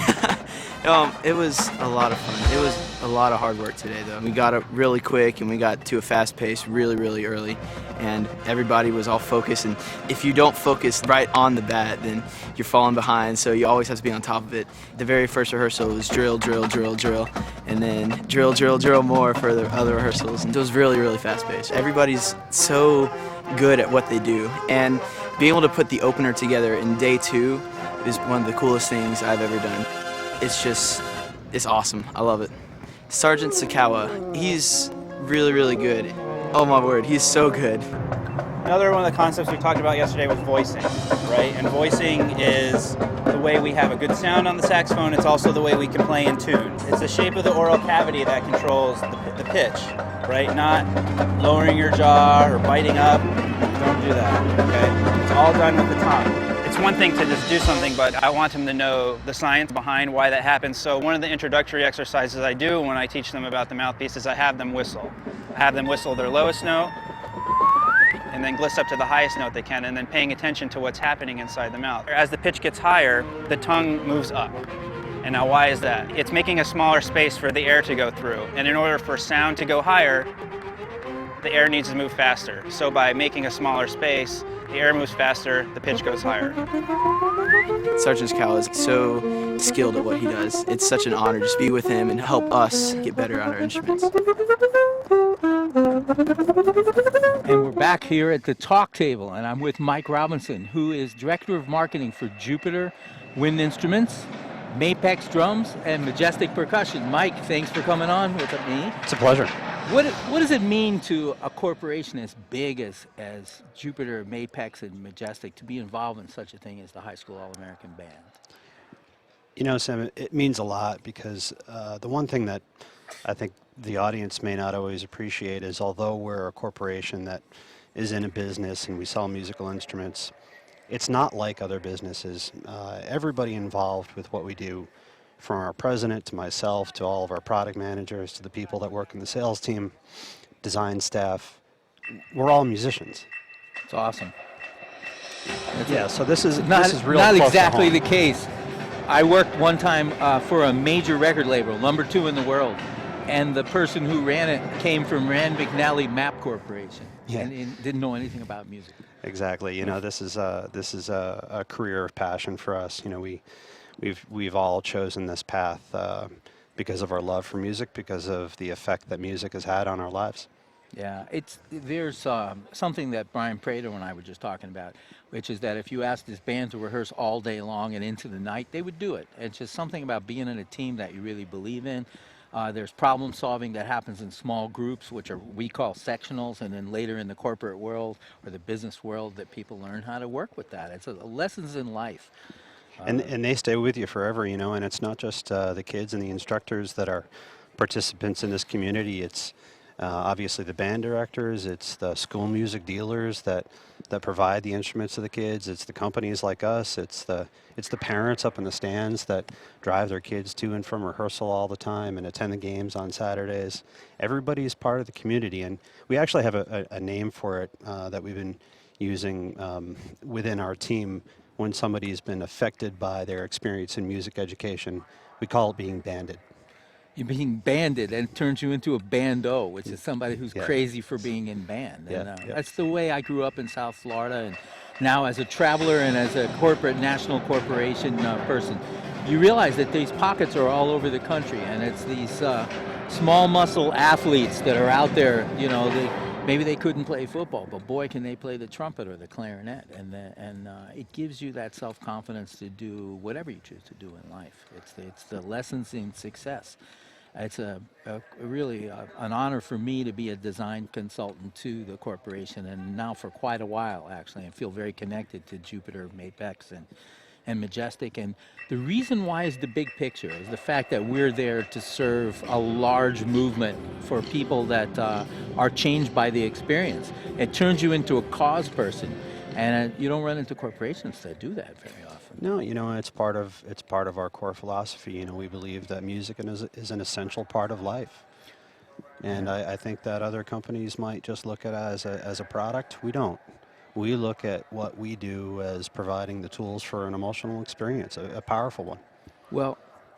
It was a lot of fun. It was a lot of hard work today, though. We got up really quick and we got to a fast pace really, really early. And everybody was all focused. And if you don't focus right on the bat, then you're falling behind. So you always have to be on top of it. The very first rehearsal was drill, drill, drill, drill. And then drill, drill, drill more for the other rehearsals. And it was really, really fast paced. Everybody's so good at what they do. And being able to put the opener together in day 2 is one of the coolest things I've ever done. It's awesome. I love it. Sergeant Sakawa, he's really, really good. Oh my word, he's so good. Another one of the concepts we talked about yesterday was voicing, right? And voicing is the way we have a good sound on the saxophone. It's also the way we can play in tune. It's the shape of the oral cavity that controls the pitch, right? Not lowering your jaw or biting up. Don't do that, okay? It's all done with the tongue. It's one thing to just do something, but I want them to know the science behind why that happens. So one of the introductory exercises I do when I teach them about the mouthpiece is I have them whistle. I have them whistle their lowest note, and then gliss up to the highest note they can, and then paying attention to what's happening inside the mouth. As the pitch gets higher, the tongue moves up. And now why is that? It's making a smaller space for the air to go through. And in order for sound to go higher, the air needs to move faster. So by making a smaller space, the air moves faster, the pitch goes higher. Sergeant Cal is so skilled at what he does. It's such an honor to just be with him and help us get better on our instruments. And we're back here at the talk table, and I'm with Mike Robinson, who is Director of Marketing for Jupiter Wind Instruments, Mapex Drums, and Majestic Percussion. Mike, thanks for coming on with me. It's a pleasure. What does it mean to a corporation as big as Jupiter, Mapex, and Majestic to be involved in such a thing as the High School All-American Band? You know, Sam, it means a lot because the one thing that I think the audience may not always appreciate is although we're a corporation that is in a business and we sell musical instruments, it's not like other businesses. Everybody involved with what we do, from our president to myself to all of our product managers to the people that work in the sales team, design staff, we're all musicians. It's awesome. Yeah, so this is not real not close to exactly home. the case. I worked one time for a major record label, #2 in the world, and the person who ran it came from Rand McNally Map Corporation, and didn't know anything about music. Exactly. You know, this is a career of passion for us. You know, we've all chosen this path because of our love for music, because of the effect that music has had on our lives. Yeah, there's something that Brian Prater and I were just talking about, which is that if you asked this band to rehearse all day long and into the night, they would do it. It's just something about being in a team that you really believe in. There's problem solving that happens in small groups, which we call sectionals, and then later in the corporate world or the business world that people learn how to work with that. It's lessons in life. And they stay with you forever, you know, and it's not just the kids and the instructors that are participants in this community. It's obviously the band directors, it's the school music dealers that provide the instruments to the kids, it's the companies like us, it's the parents up in the stands that drive their kids to and from rehearsal all the time and attend the games on Saturdays. Everybody's part of the community, and we actually have a name for it that we've been using within our team when somebody's been affected by their experience in music education. We call it being banded. You're being banded, and it turns you into a bando, which is somebody who's crazy for being in band. And that's the way I grew up in South Florida, and now as a traveler and as a national corporation person, you realize that these pockets are all over the country, and it's these small muscle athletes that are out there. You know, maybe they couldn't play football, but boy, can they play the trumpet or the clarinet, and it gives you that self-confidence to do whatever you choose to do in life. It's the lessons in success. It's really an honor for me to be a design consultant to the corporation, and now for quite a while, actually. I feel very connected to Jupiter, Mapex, and Majestic. And the reason why is the big picture, is the fact that we're there to serve a large movement for people that are changed by the experience. It turns you into a cause person, and you don't run into corporations that do that very often. No, you know, it's part of our core philosophy. You know, we believe that music is an essential part of life. And I think that other companies might just look at it as a product. We don't. We look at what we do as providing the tools for an emotional experience, a powerful one. Well,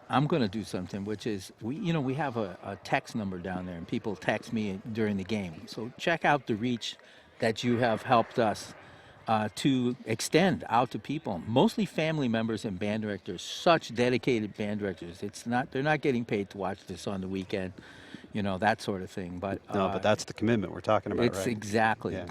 I'm going to do something, which is, we have a text number down there, and people text me during the game. So check out the reach that you have helped us to extend out to people, mostly family members and band directors, such dedicated band directors. They're not getting paid to watch this on the weekend, that sort of thing. But no, but that's the commitment we're talking about, it's right? Exactly. Yeah.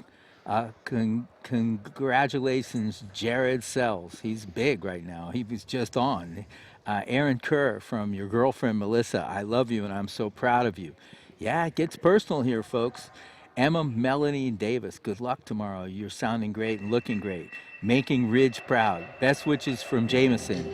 Congratulations, Jared Sells. He's big right now. He was just on. Aaron Kerr from your girlfriend, Melissa. I love you, and I'm so proud of you. Yeah, it gets personal here, folks. Emma, Melanie, and Davis, good luck tomorrow. You're sounding great and looking great. Making Ridge proud. Best wishes from Jameson.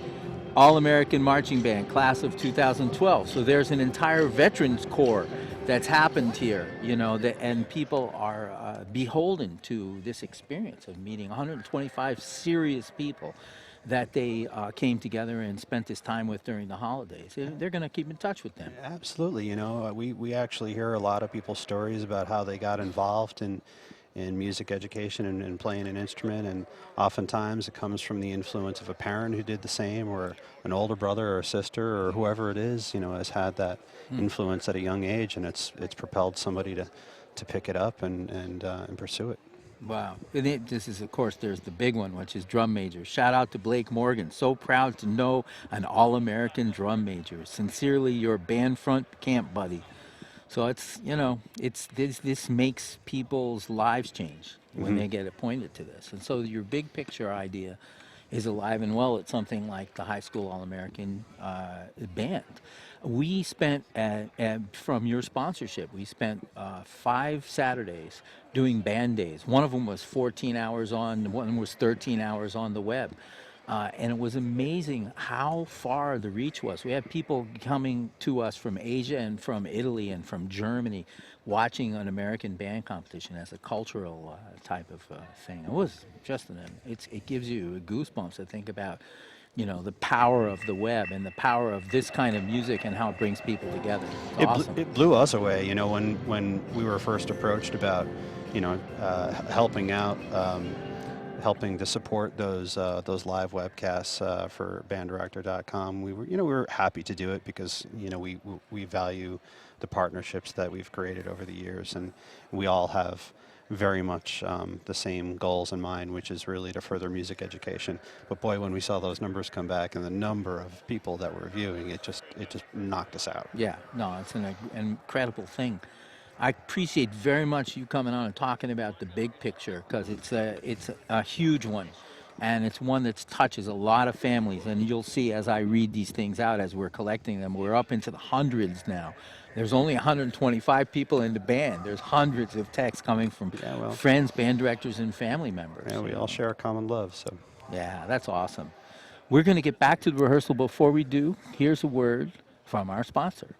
All-American Marching Band, class of 2012. So there's an entire Veterans Corps that's happened here, and people are beholden to this experience of meeting 125 serious people that they came together and spent this time with during the holidays. They're going to keep in touch with them. Absolutely. We actually hear a lot of people's stories about how they got involved in in music education and playing an instrument, and oftentimes it comes from the influence of a parent who did the same, or an older brother or a sister or whoever it is, has had that influence at a young age, and it's propelled somebody to pick it up and pursue it. Wow. This is, of course, there's the big one, which is drum major. Shout out to Blake Morgan. So proud to know an All-American drum major. Sincerely, your band front camp buddy. So it's, this makes people's lives change when they get appointed to this. And so your big picture idea is alive and well at something like the High School All-American band. We spent, from your sponsorship, we spent 5 Saturdays doing band days. One of them was 14 hours on, one was 13 hours on the web. And it was amazing how far the reach was. We had people coming to us from Asia and from Italy and from Germany watching an American band competition as a cultural type of thing. It was just, it gives you goosebumps to think about, the power of the web and the power of this kind of music and how it brings people together. It's awesome. It blew us away, when we were first approached about, helping out, helping to support those live webcasts for banddirector.com. We were happy to do it because we value the partnerships that we've created over the years, and we all have very much the same goals in mind, which is really to further music education. But boy, when we saw those numbers come back and the number of people that were viewing, it just knocked us out. Yeah, no, it's an incredible thing. I appreciate very much you coming on and talking about the big picture, because it's a huge one, and it's one that touches a lot of families. And you'll see as I read these things out, as we're collecting them, we're up into the hundreds now. There's only 125 people in the band. There's hundreds of texts coming from friends, band directors, and family members. Yeah, we all share a common love. So. Yeah, that's awesome. We're going to get back to the rehearsal. Before we do, here's a word from our sponsor.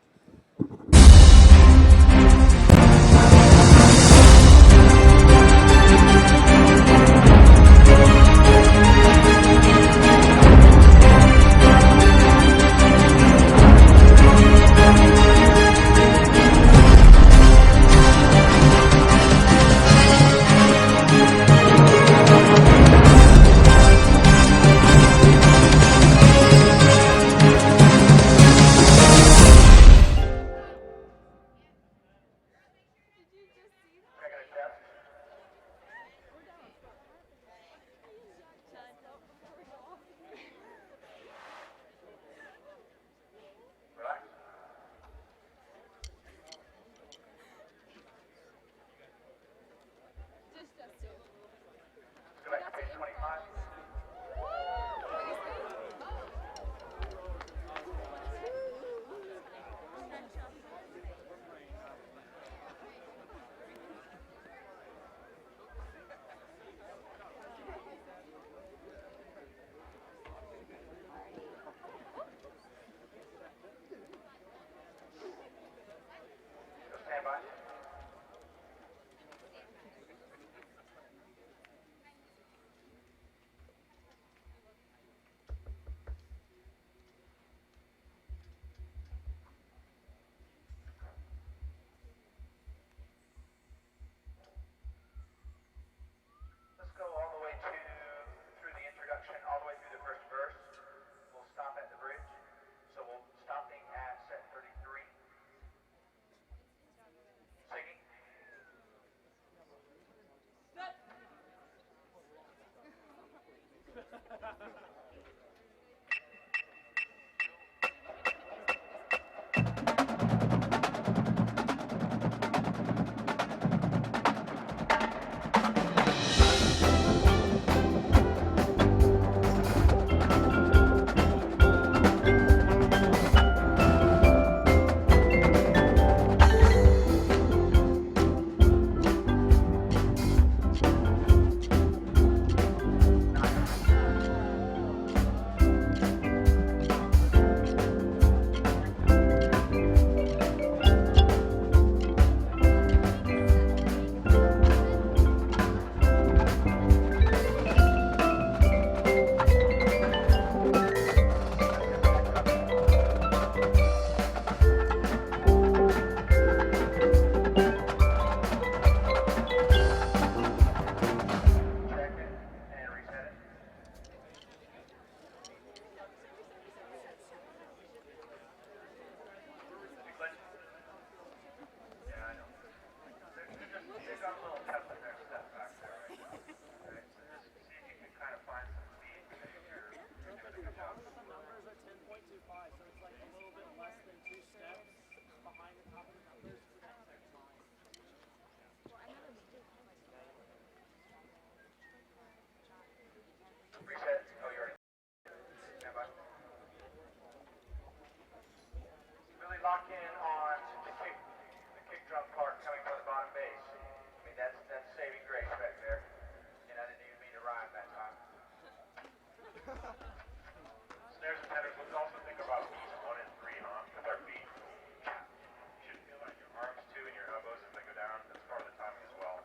Snares and tenors, let's also think about beats 1 and 3 with our feet. You should feel that in your arms too and your elbows as they go down. That's part of the timing as well.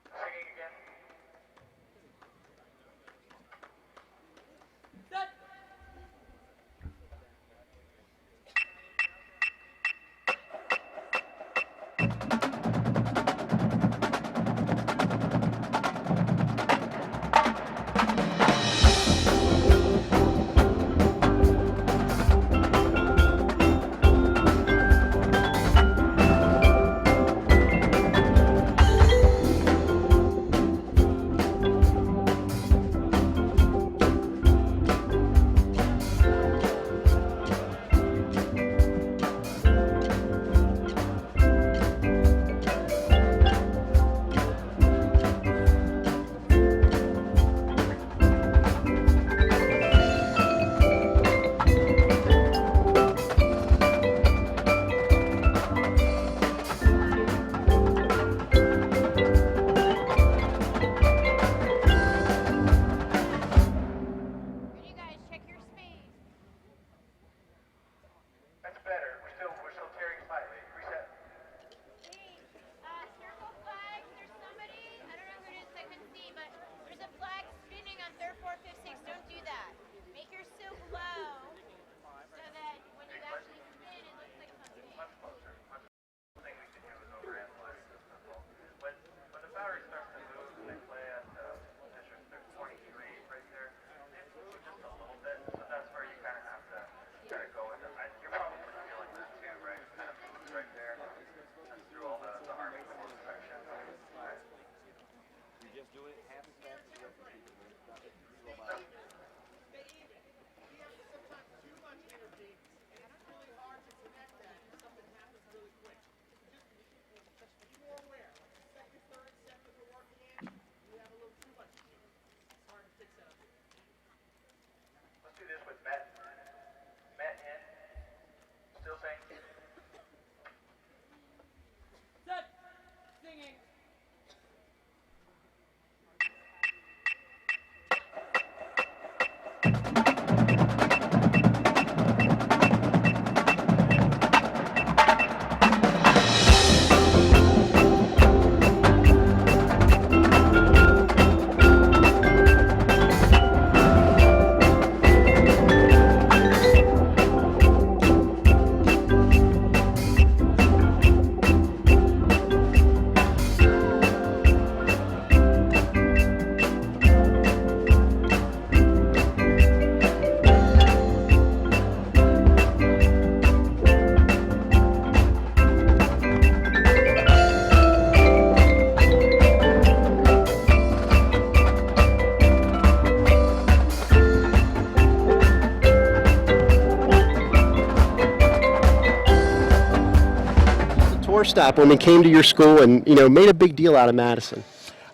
Singing again. That's better. We're still tearing slightly. Reset. Circle flags. There's somebody, I don't know who it is, I couldn't see, but there's a flag spinning on 3rd, 4th, 5th, 6th. Don't do that. Make your silk low so that when you actually spin, it looks like something. Much closer. The thing we can do is overanalyze this. When the battery starts to move and they play at measure 23 right there, they move just a little bit. So that's where you kind of have to go with it. You're probably feeling that too, right? Kind of moves right there. That's through all the army core section. Right? You just do it half as fast as the rest of the people. Let's do this with Met. Met in. Still saying. Set. Singing. Tour stop when we came to your school and made a big deal out of Madison.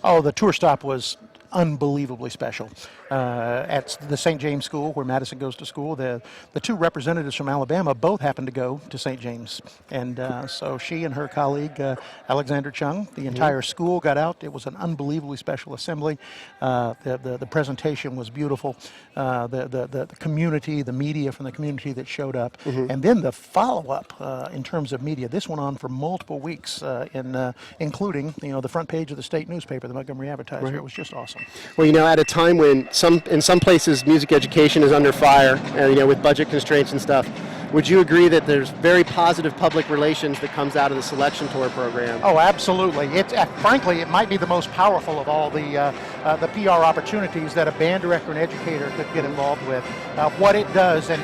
Oh, the tour stop was unbelievably special. At the St. James School, where Madison goes to school, the two representatives from Alabama both happened to go to St. James. And so she and her colleague, Alexander Chung, the entire school got out. It was an unbelievably special assembly. The presentation was beautiful. The community, the media from the community that showed up. And then the follow-up in terms of media. This went on for multiple weeks, including the front page of the state newspaper, the Montgomery Advertiser. Right. It was just awesome. Well, at a time when in some places music education is under fire, with budget constraints and stuff, would you agree that there's very positive public relations that comes out of the selection tour program? Oh, absolutely. Frankly, it might be the most powerful of all the PR opportunities that a band director and educator could get involved with. What it does and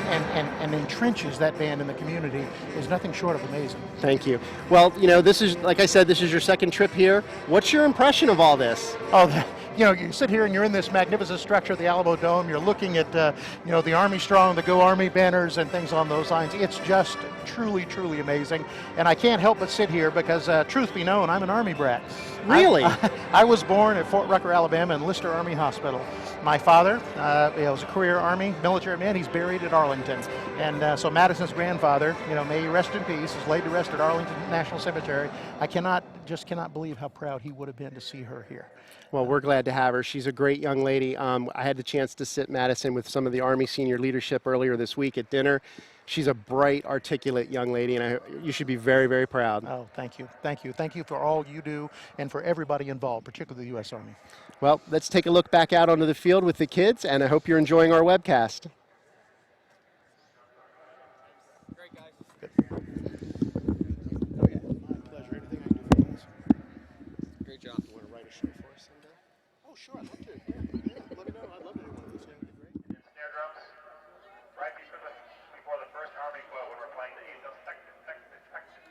entrenches that band in the community is nothing short of amazing. Thank you. Well, this is, like I said, this is your second trip here. What's your impression of all this? Oh, you sit here and you're in this magnificent structure, the Alamo Dome. You're looking at, the Army Strong, the Go Army banners and things on those lines. It's just truly, truly amazing. And I can't help but sit here because, truth be known, I'm an Army brat. Really? I was born at Fort Rucker, Alabama, in Lister Army Hospital. My father was a career Army military man. He's buried at Arlington. And so Madison's grandfather, may he rest in peace, is laid to rest at Arlington National Cemetery. I cannot just cannot believe how proud he would have been to see her here. Well, we're glad to have her. She's a great young lady. I had the chance to sit Madison with some of the Army senior leadership earlier this week at dinner. She's a bright, articulate young lady, and you should be very, very proud. Oh, thank you. Thank you. Thank you for all you do and for everybody involved, particularly the U.S. Army. Well, let's take a look back out onto the field with the kids, and I hope you're enjoying our webcast. Great, guys. Good. Oh, yeah. My pleasure. Anything I can do for you guys. Great job. You want to write a show for us someday? Oh, sure. I'd love to. Yeah. Let me know. I'd love to do one of those. Yeah, that'd be great. Snare drums, right before the first Army quote when we're playing the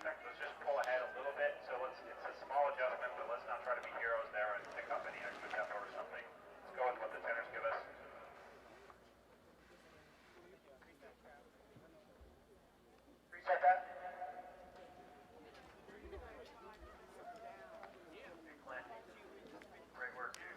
let's just pull ahead a little bit. So it's a small adjustment, but let's not try to be heroes there and pick up any extra tempo or something. Let's go with what the tenors give us. Reset that. Hey, Clint. Great work, dude.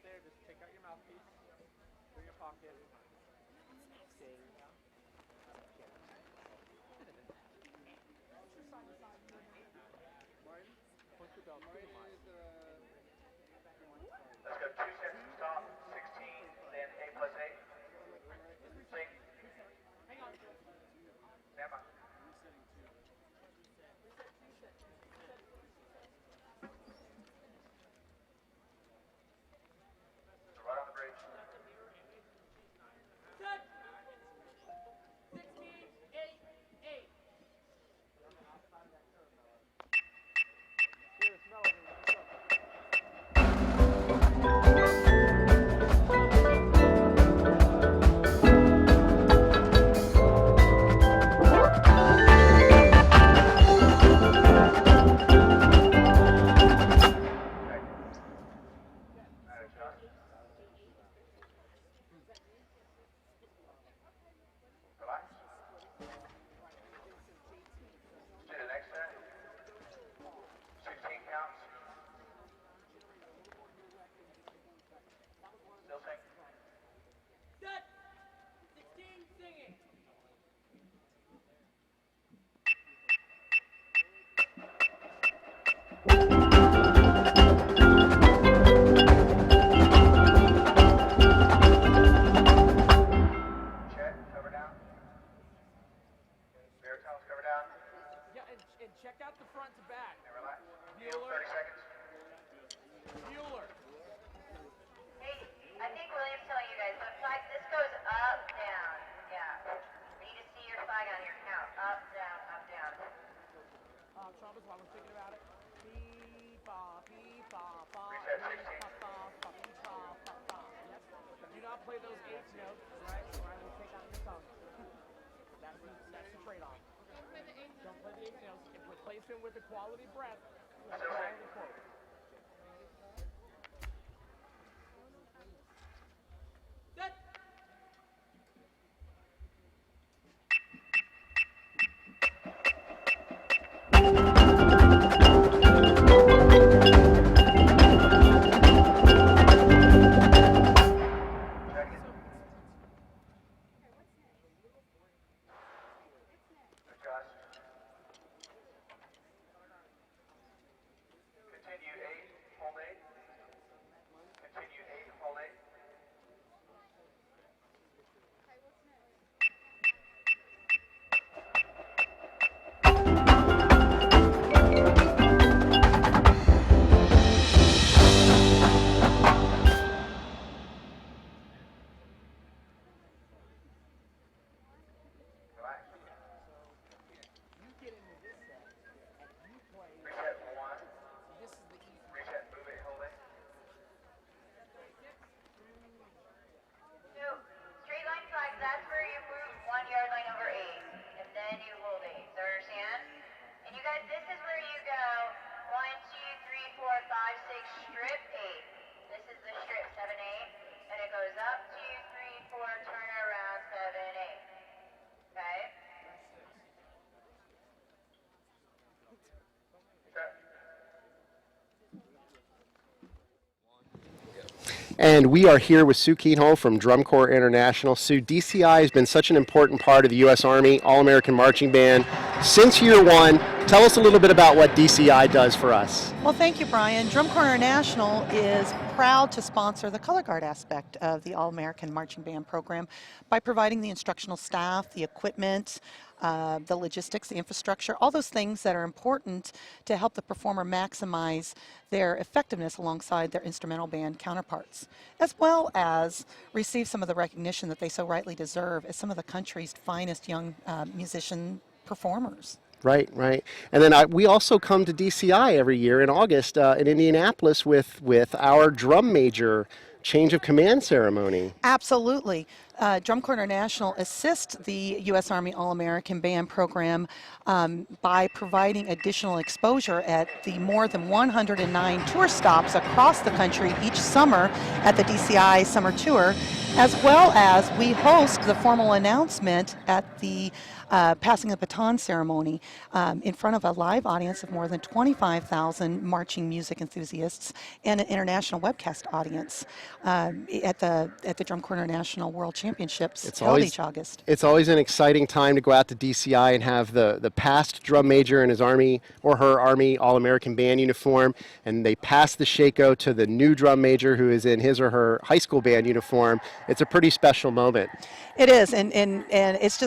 there, just take out your mouthpiece, put it in your pocket. Ding. Martin, point your belt. Martin is Let's go 2 sets to stop, 16, then A plus 8. Sing. hang on. Stand by. So right on the bridge. Set. 16, 8, 8. Here, smell it. Relax. Do the next set. 16 counts. Still sing. Set. 16, singing. Check, cover down. Baritones, cover down. Yeah, and check out the front to back. And relax. Yield, Bueller. 30 seconds. Bueller. Hey, I think William's telling you guys, the flag, this goes up, down. Yeah. We need to see your flag on your count. Up, down, up, down. Trumpets, while we're thinking about it. Beep, ba, beep, ba, ba, Reset beep, 16. ba, ba, ba, beep, ba, ba, ba. Yes. Do not play those eighth notes, right? Right, we'll take out your tongue. That's the trade-off. Don't play the eighth notes. If replace them with a quality breath, that's Still quality quote. Set. Check it. Adjust. Continue 8, hold 8. Continue 8, hold 8. Relax. You get into this set, and you play. Reset 1. This is the easy. Reset, move it, hold it. So, straight line flag, that's where you move 1 yard line over 8. And then you hold 8. So understand? And you guys, this is where you go 1, 2, 3, 4, 5, 6, strip 8. This is the strip, 7, 8. And it goes up 2, 3, 4, turn around 7, 8. Okay? And we are here with Sue Keenhole from Drum Corps International. Sue, DCI has been such an important part of the U.S. Army All-American Marching Band since year one. Tell us a little bit about what DCI does for us. Well, thank you, Brian. Drum Corps International is proud to sponsor the color guard aspect of the All-American Marching Band program by providing the instructional staff, the equipment, the logistics, the infrastructure, all those things that are important to help the performer maximize their effectiveness alongside their instrumental band counterparts, as well as receive some of the recognition that they so rightly deserve as some of the country's finest young musician performers. Right, right. And then we also come to DCI every year in August in Indianapolis with our drum major change of command ceremony. Absolutely. Drum Corps International assists the U.S. Army All-American Band program by providing additional exposure at the more than 109 tour stops across the country each summer at the DCI Summer Tour, as well as we host the formal announcement at the passing of the baton ceremony in front of a live audience of more than 25,000 marching music enthusiasts and an international webcast audience at the Drum Corps International World Championships held each August. It's always an exciting time to go out to DCI and have the past drum major in his Army or her Army All-American Band uniform, and they pass the Shako to the new drum major who is in his or her high school band uniform. It's a pretty special moment. It is, and it's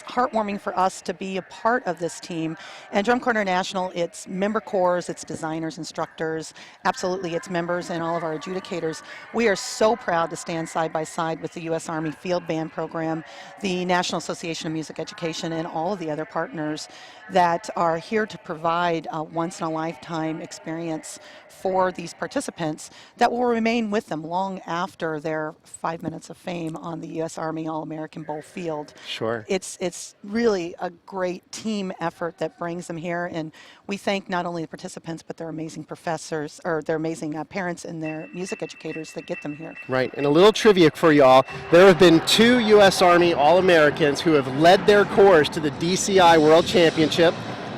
heartwarming for us to be a part of this team. And Drum Corps International, its member corps, its designers, instructors, absolutely its members and all of our adjudicators. We are so proud to stand side by side with the U.S. Army Field Band Program, the National Association of Music Education, and all of the other partners that are here to provide a once-in-a-lifetime experience for these participants that will remain with them long after their 5 minutes of fame on the U.S. Army All-American Bowl field. Sure. It's really a great team effort that brings them here, and we thank not only the participants but their amazing professors, or their amazing parents and their music educators that get them here. Right, and a little trivia for y'all. There have been 2 U.S. Army All-Americans who have led their corps to the DCI World Championship.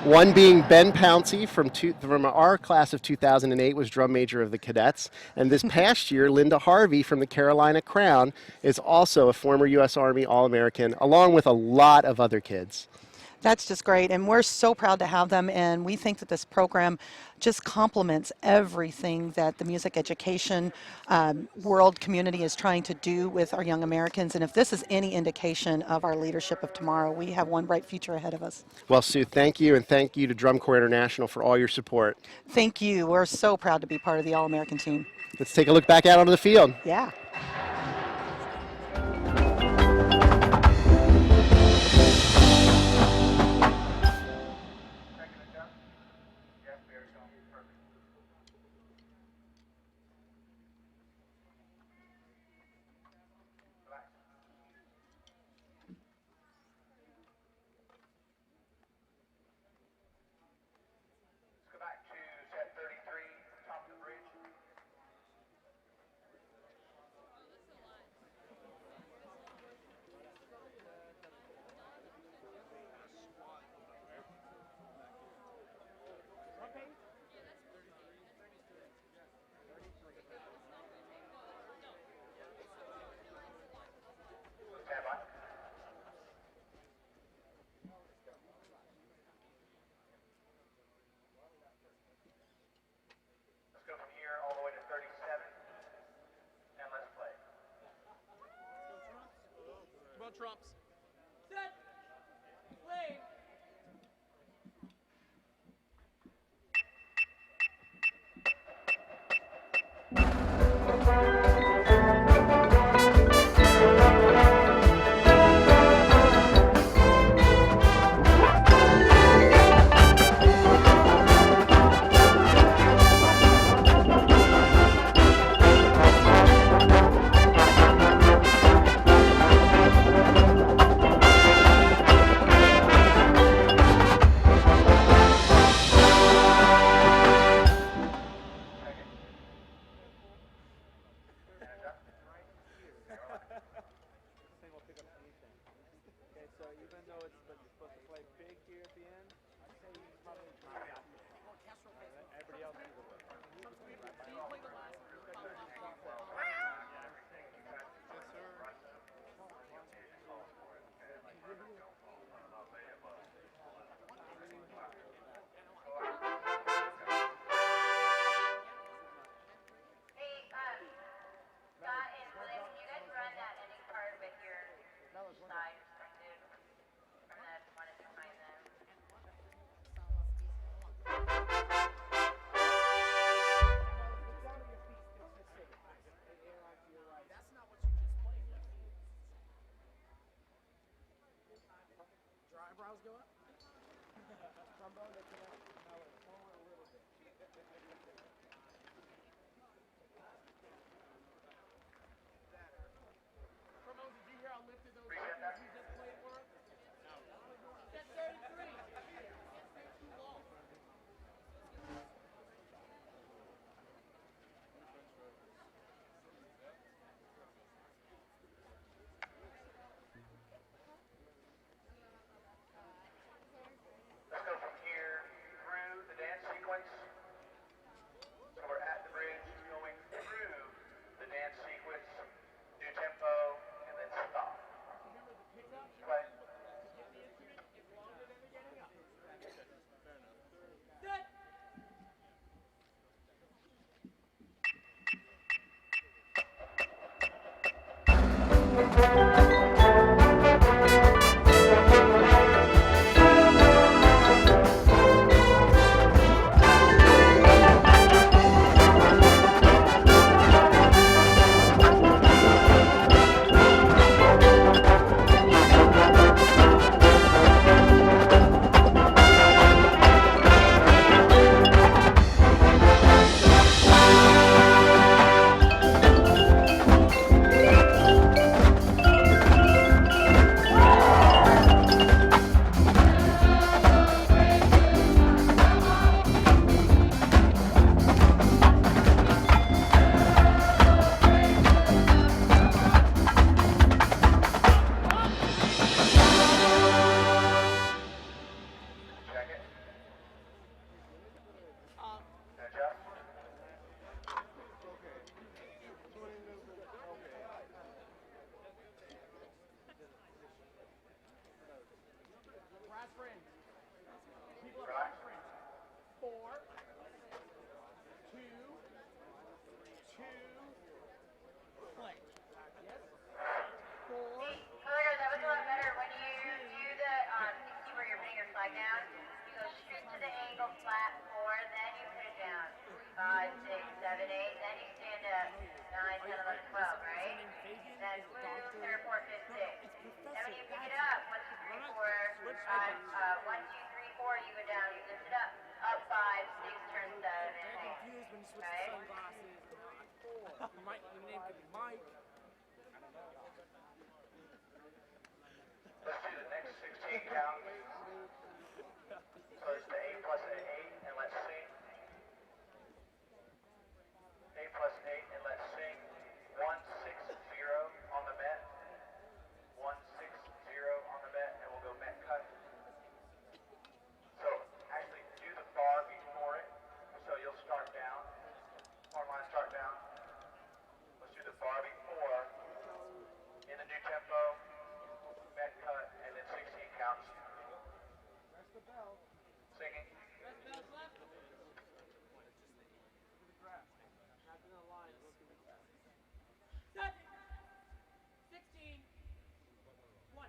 One being Ben Pouncey from our class of 2008, was drum major of the cadets. And this past year, Linda Harvey from the Carolina Crown is also a former U.S. Army All-American, along with a lot of other kids. That's just great, and we're so proud to have them, and we think that this program just complements everything that the music education world community is trying to do with our young Americans. And if this is any indication of our leadership of tomorrow, we have one bright future ahead of us. Well, Sue, thank you, and thank you to Drum Corps International for all your support. Thank you. We're so proud to be part of the All-American team. Let's take a look back out onto the field. Yeah. Trumps. Set. Play. 5, 6, 7, 8. Then you stand up. 9, 10, 11, 12, right? Then move, 3, 4, 5, 6. Then when you pick it up, 1, 2, 3, 4, 1, 2, 3, 4, you go down, you lift it up. Up 5, 6, turn 7, and hold. Right? Your name could be Mike. Let's do the next 16 count. So it's the 8 plus 8, and let's sing. 8 plus 8, and let's sing. 160 on the Met. 160 on the Met, and we'll go Met cut. So actually do the bar before it. So you'll start down. Horn line start down. Let's do the bar before in the new tempo. Met cut, and then 16 counts. Singing. Set. 16. 20.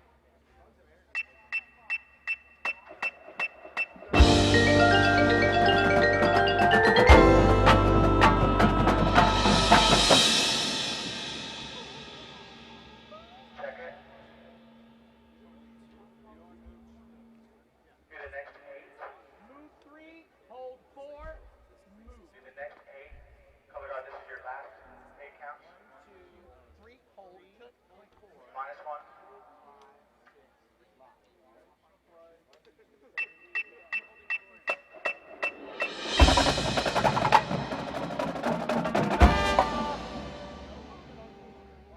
Continue 16. Check it. Do the next 8. Move 3. Hold 4. Move. Do the next 8. Color guard, this is your last 8 counts. 2, 3. Hold. Cut. Minus 1.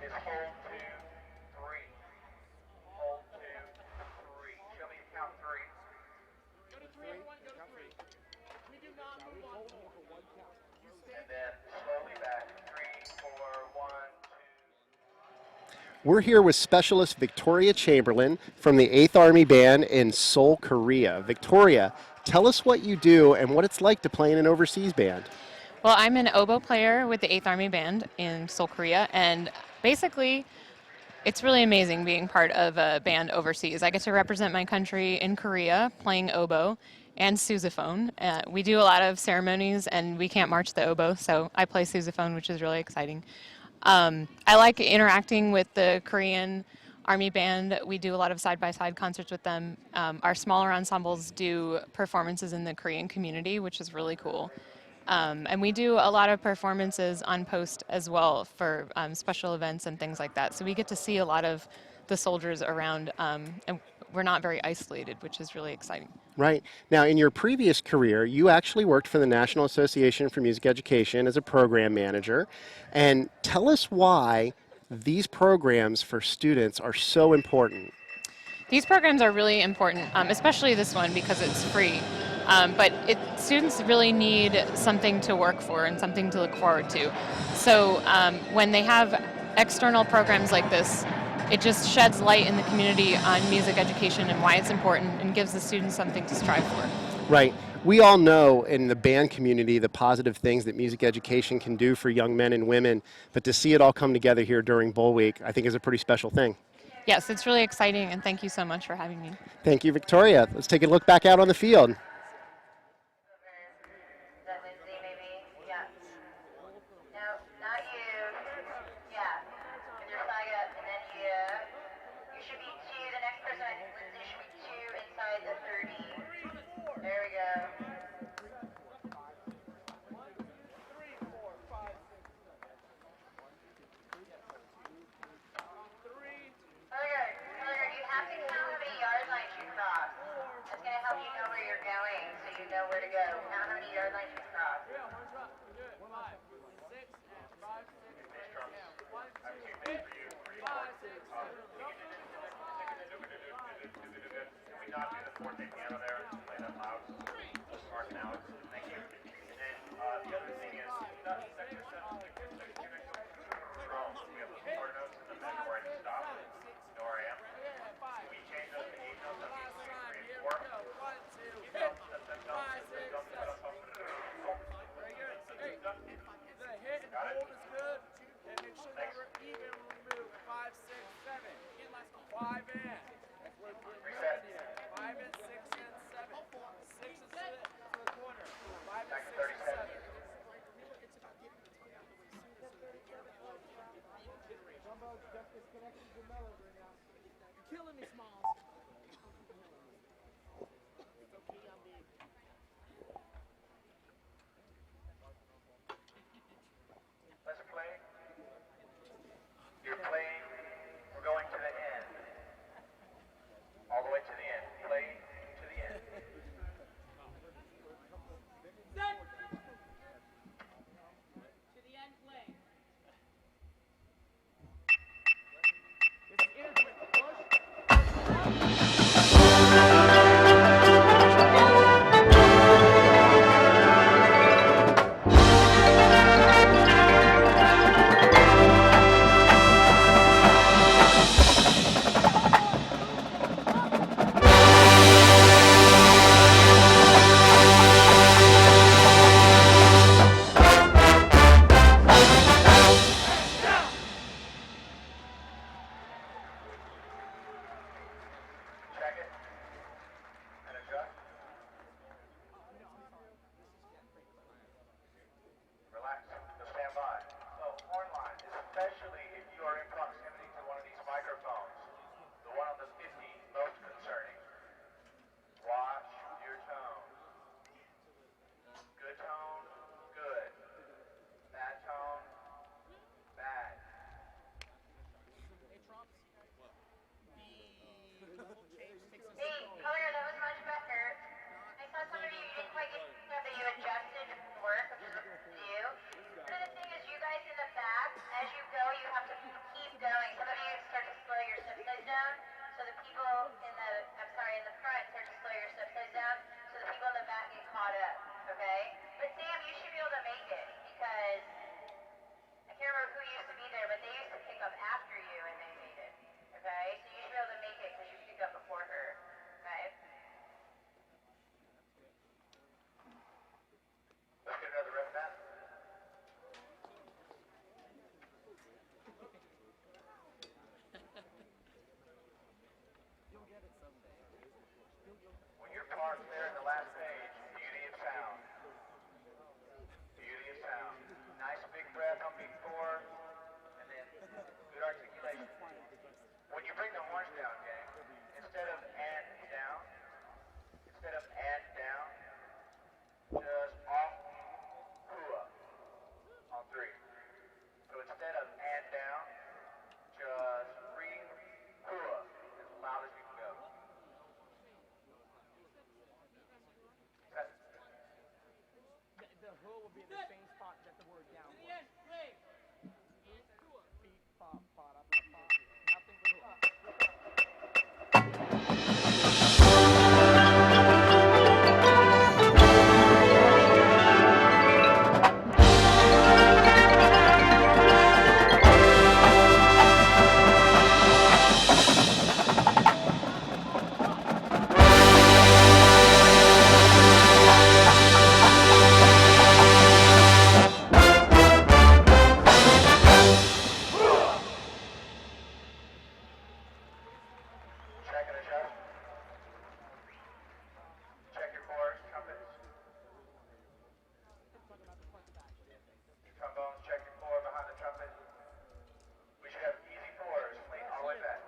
Is hold 2, 3. Hold 2, 3. Show me count 3. Go to 3, everyone. Go to 3. We do not move on 4. You stay. And then slowly back. 3, 4, 1, 2. We're here with Specialist Victoria Chamberlain from the 8th Army Band in Seoul, Korea. Victoria, tell us what you do and what it's like to play in an overseas band. Well, I'm an oboe player with the 8th Army Band in Seoul, Korea, and basically it's really amazing being part of a band overseas. I get to represent my country in Korea playing oboe and sousaphone. We do a lot of ceremonies and we can't march the oboe, so I play sousaphone, which is really exciting. I like interacting with the Korean Army Band. We do a lot of side-by-side concerts with them. Our smaller ensembles do performances in the Korean community, which is really cool. And we do a lot of performances on post as well for special events and things like that. So we get to see a lot of the soldiers around, and we're not very isolated, which is really exciting. Right. Now, in your previous career, you actually worked for the National Association for Music Education as a program manager. And tell us why these programs for students are so important. These programs are really important, especially this one because it's free. But students really need something to work for and something to look forward to. So when they have external programs like this, it just sheds light in the community on music education and why it's important and gives the students something to strive for. Right. We all know in the band community the positive things that music education can do for young men and women, but to see it all come together here during Bull Week, I think is a pretty special thing. Yes, it's really exciting, and thank you so much for having me. Thank you, Victoria. Let's take a look back out on the field. caught up, okay? But Sam, you should be able to make it because I can't remember who used to be there, but they used to pick up after you and they made it, okay? So you should be able to make it because you picked up before her, okay? Let's get another rep now. When you're parked there in the last page, beauty of sound. Beauty of sound. Nice big breath on beat 4, and then good articulation. When you bring the horns down, gang, instead of and down, just off, hoo on 3. So instead of and down, just breathe, hoo as loud as you can go. The who will be in the same spot that the word down was. Beat, pop, pot, up, pop. Nothing but up. Check and adjust. Check your chorus, trumpets. Trombones, check your core behind the trumpet. We should have easy 4s, lean all the way back.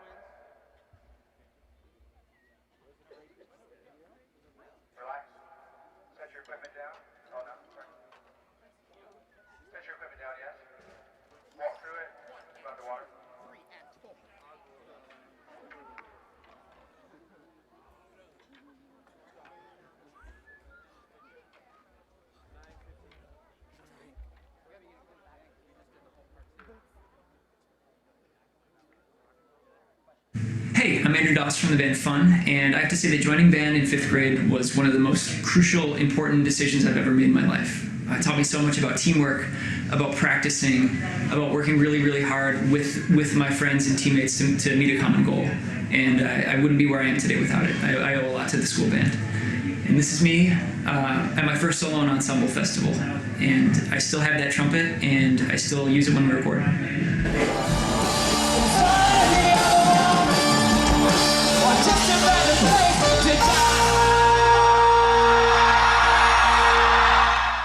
Relax. Set your equipment down. Oh no, sorry. Set your equipment down, yes. Walk through it. It's underwater. Hey, I'm Andrew Doss from the band Fun, and I have to say that joining band in 5th grade was one of the most crucial, important decisions I've ever made in my life. It taught me so much about teamwork, about practicing, about working really, really hard with my friends and teammates to meet a common goal. And I wouldn't be where I am today without it. I owe a lot to the school band. And this is me at my first solo and ensemble festival. And I still have that trumpet, and I still use it when we record.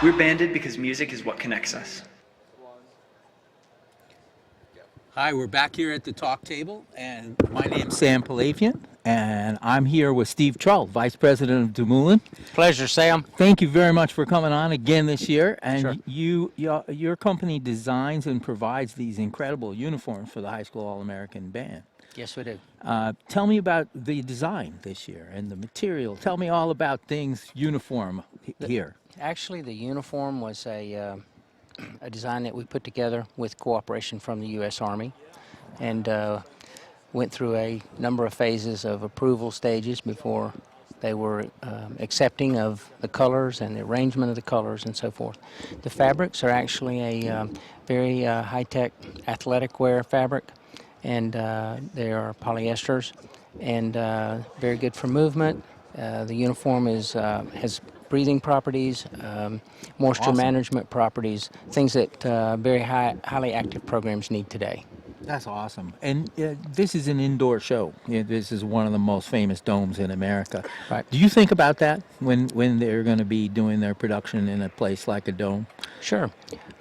We're banded because music is what connects us. Hi, we're back here at the talk table, and my name's Sam Palafian, and I'm here with Steve Trull, Vice President of Dumoulin. Pleasure, Sam. Thank you very much for coming on again this year. And Sure. your company designs and provides these incredible uniforms for the high school All-American band. Yes, we do. Tell me about the design this year and the material. Tell me all about things uniform here. Actually, the uniform was a design that we put together with cooperation from the U.S. Army, and went through a number of phases of approval stages before they were accepting of the colors and the arrangement of the colors and so forth. The fabrics are actually a very high-tech athletic wear fabric, and they are polyesters and very good for movement. The uniform has breathing properties, moisture management properties, things that very highly active programs need today. That's awesome. And this is an indoor show. This is one of the most famous domes in America. Right. Do you think about that when they're going to be doing their production in a place like a dome? Sure.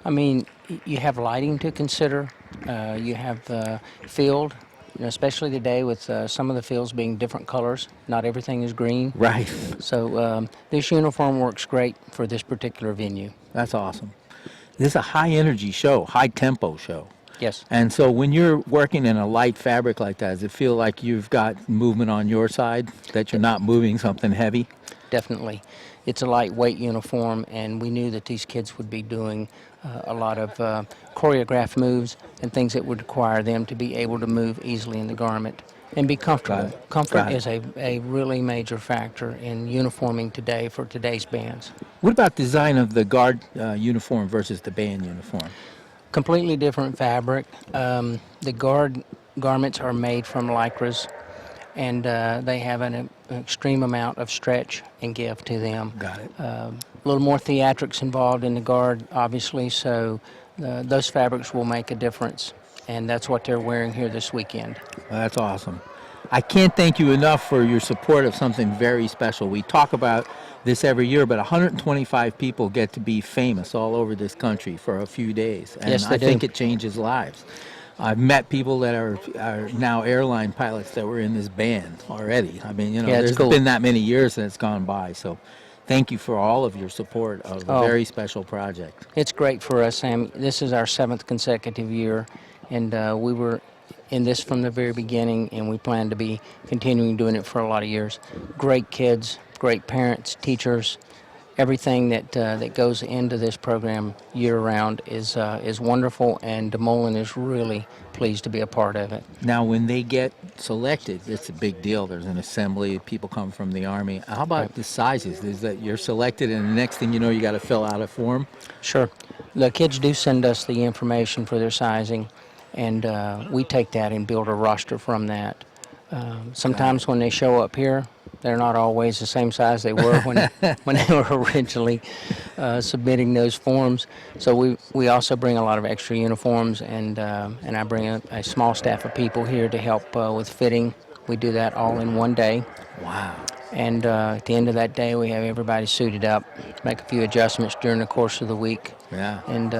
I mean, you have lighting to consider. You have field, especially today with some of the fields being different colors. Not everything is green. Right. So this uniform works great for this particular venue. That's awesome. This is a high-energy show, high-tempo show. Yes. And so when you're working in a light fabric like that, does it feel like you've got movement on your side, that you're not moving something heavy? Definitely. It's a lightweight uniform, and we knew that these kids would be doing a lot of choreographed moves and things that would require them to be able to move easily in the garment. and be comfortable. Got it. Comfort Got it. is a really major factor in uniforming today for today's bands. What about design of the guard uniform versus the band uniform? Completely different fabric. The guard garments are made from lycras, and they have an extreme amount of stretch and give to them. Got it. A little more theatrics involved in the guard, obviously, so those fabrics will make a difference, and that's what they're wearing here this weekend. Well, that's awesome. I can't thank you enough for your support of something very special. We talk about this every year, but 125 people get to be famous all over this country for a few days, and Yes, they I think do. it changes lives. I've met people that are now airline pilots that were in this band already. I mean, Yeah, it's there's cool. been that many years that it's gone by, so thank you for all of your support of a Oh. very special project. It's great for us, Sam. This is our 7th consecutive year, and we were in this from the very beginning, and we plan to be continuing doing it for a lot of years. Great kids, great parents, teachers. Everything that goes into this program year-round is wonderful, and Des Moines is really pleased to be a part of it. Now, when they get selected, it's a big deal. There's an assembly, people come from the Army. How about the sizes? Is that you're selected, and the next thing you know, you got to fill out a form? Sure. The kids do send us the information for their sizing, and we take that and build a roster from that. Sometimes when they show up here, they're not always the same size they were when they were originally submitting those forms. So we also bring a lot of extra uniforms, and I bring a small staff of people here to help with fitting. We do that all in one day. Wow. And at the end of that day, we have everybody suited up, make a few adjustments during the course of the week. Yeah. And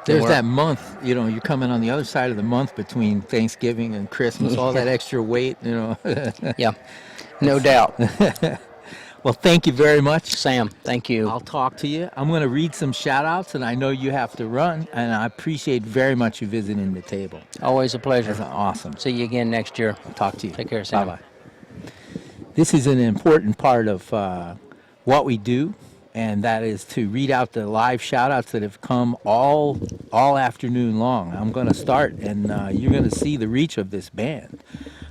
There's that month, you're coming on the other side of the month between Thanksgiving and Christmas, all that extra weight, Yeah, no doubt. Well, thank you very much. Sam, thank you. I'll talk to you. I'm going to read some shout-outs, and I know you have to run, and I appreciate very much you visiting the table. Always a pleasure. That's awesome. See you again next year. Talk to you. Take care, Sam. Bye-bye. This is an important part of what we do, and that is to read out the live shout-outs that have come all afternoon long. I'm going to start, and you're going to see the reach of this band.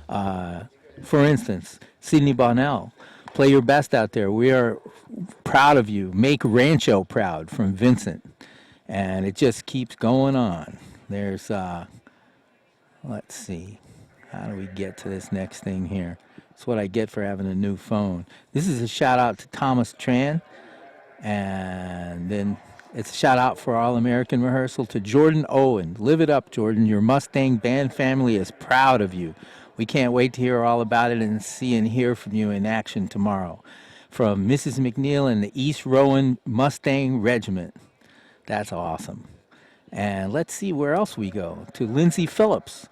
For instance, Sidney Bonnell, play your best out there. We are proud of you. Make Rancho proud, from Vincent. And it just keeps going on. There's, let's see, how do we get to this next thing here? That's what I get for having a new phone. This is a shout out to Thomas Tran. And then it's a shout out for All-American Rehearsal to Jordan Owen. Live it up, Jordan. Your Mustang band family is proud of you. We can't wait to hear all about it and see and hear from you in action tomorrow. From Mrs. McNeil and the East Rowan Mustang Regiment. That's awesome. And let's see where else we go. To Lindsay Phillips.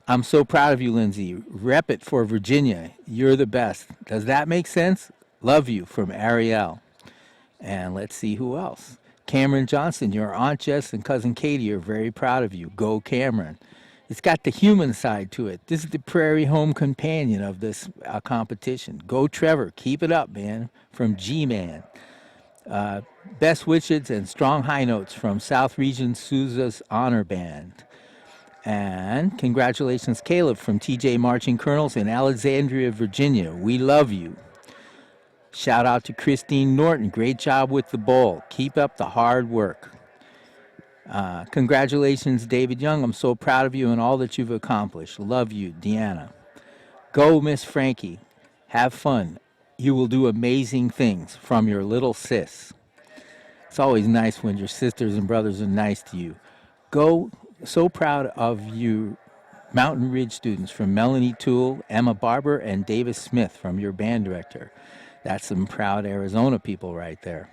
I'm so proud of you, Lindsay. Rep it for Virginia. You're the best. Does that make sense? Love you, from Ariel. And let's see who else. Cameron Johnson, your Aunt Jess and Cousin Katie are very proud of you. Go Cameron. It's got the human side to it. This is the Prairie Home companion of this competition. Go Trevor. Keep it up, man. From G-Man. Best wishes and strong high notes from South Region Sousa's Honor Band. And congratulations, Caleb, from TJ Marching Colonels in Alexandria, Virginia. We love you. Shout out to Christine Norton. Great job with the bowl. Keep up the hard work. Congratulations, David Young. I'm so proud of you and all that you've accomplished. Love you, Deanna. Go, Miss Frankie. Have fun. You will do amazing things, from your little sis. It's always nice when your sisters and brothers are nice to you. Go. So proud of you, Mountain Ridge students, from Melanie Toole, Emma Barber, and Davis Smith, from your band director. That's some proud Arizona people right there.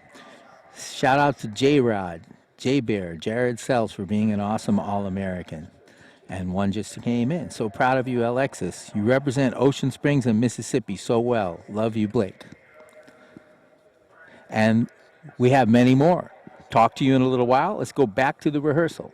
Shout out to J-Rod, J-Bear, Jared Sells for being an awesome All-American. And one just came in. So proud of you, Alexis. You represent Ocean Springs and Mississippi so well. Love you, Blake. And we have many more. Talk to you in a little while. Let's go back to the rehearsal.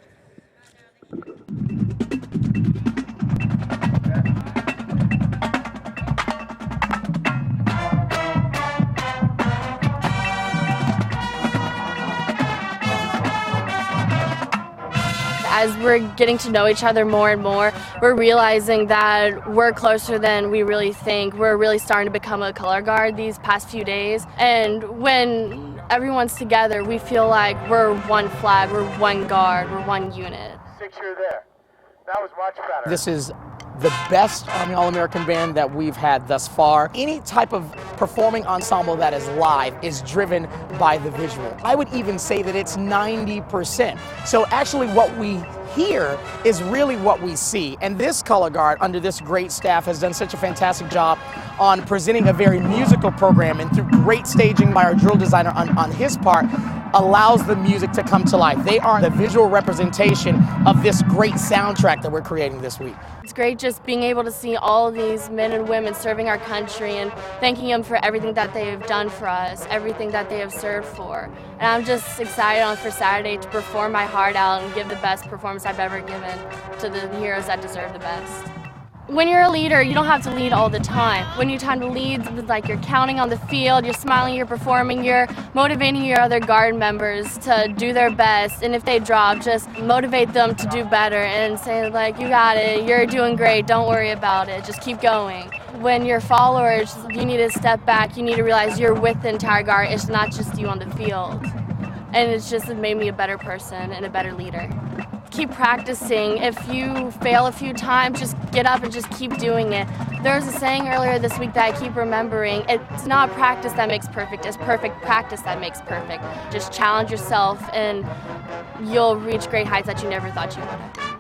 As we're getting to know each other more and more, we're realizing that we're closer than we really think. We're really starting to become a color guard these past few days. And when everyone's together, we feel like we're one flag, we're one guard, we're one unit. 6 year there. That was much better. This is the best Army All-American band that we've had thus far. Any type of performing ensemble that is live is driven by the visual. I would even say that it's 90%. So actually what we hear is really what we see. And this color guard under this great staff has done such a fantastic job on presenting a very musical program, and through great staging by our drill designer on his part, allows the music to come to life. They are the visual representation of this great soundtrack that we're creating this week. It's great just being able to see all of these men and women serving our country and thanking them for everything that they have done for us, everything that they have served for. And I'm just excited for Saturday to perform my heart out and give the best performance I've ever given to the heroes that deserve the best. When you're a leader, you don't have to lead all the time. When you time to lead, it's like you're counting on the field, you're smiling, you're performing, you're motivating your other guard members to do their best. And if they drop, just motivate them to do better and say, like, you got it, you're doing great, don't worry about it, just keep going. When you're followers, you need to step back, you need to realize you're with the entire guard, it's not just you on the field. And it's just made me a better person and a better leader. Keep practicing. If you fail a few times, just get up and just keep doing it. There was a saying earlier this week that I keep remembering. It's not practice that makes perfect, it's perfect practice that makes perfect. Just challenge yourself and you'll reach great heights that you never thought you would have.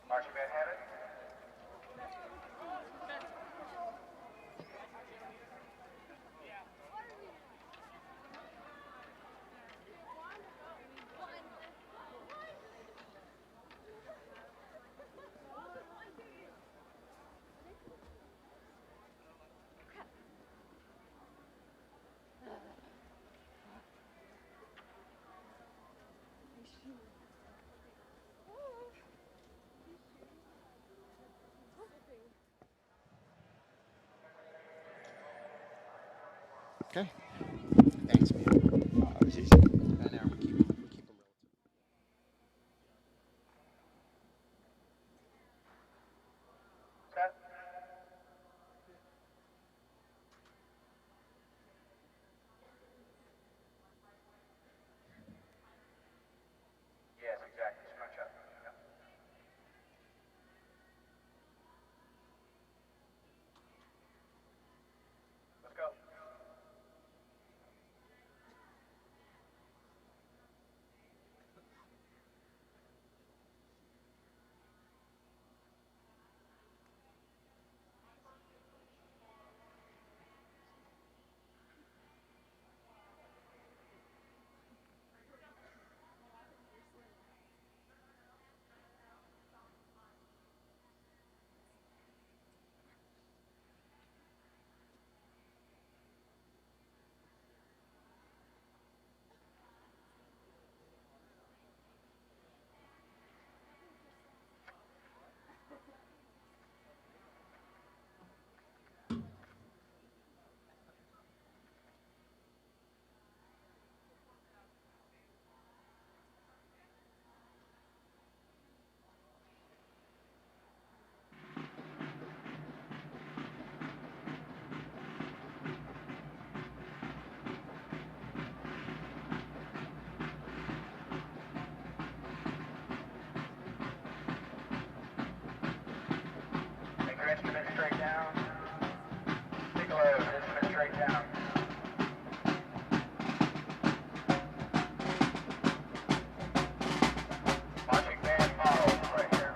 Marching band have it? Okay. Thanks, man. That was easy. And now we keep them Set. Yes, exactly. Scrunch up. Yep. Let's go. instrument straight down. Piccolo, instrument straight down. Marching band models right here.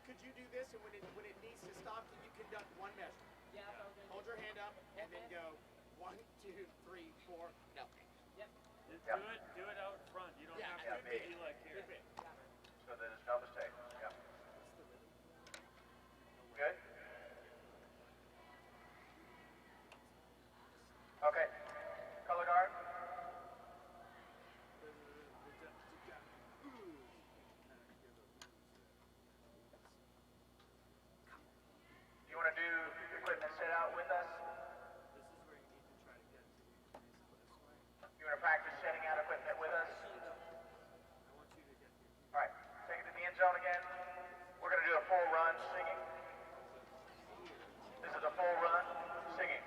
Could you do this, and when it needs to stop, can you conduct one measure? Yeah. Hold your hand up, and then go 1, 2, 3, 4. No. Yep. Do it out front. You don't have to be like here. So that there's no mistake. Yep. Good? Okay. Color guard. You want to do equipment set out with us? You want to practice setting out equipment with us? All right, take it to the end zone again. We're going to do a full run singing. This is a full run singing.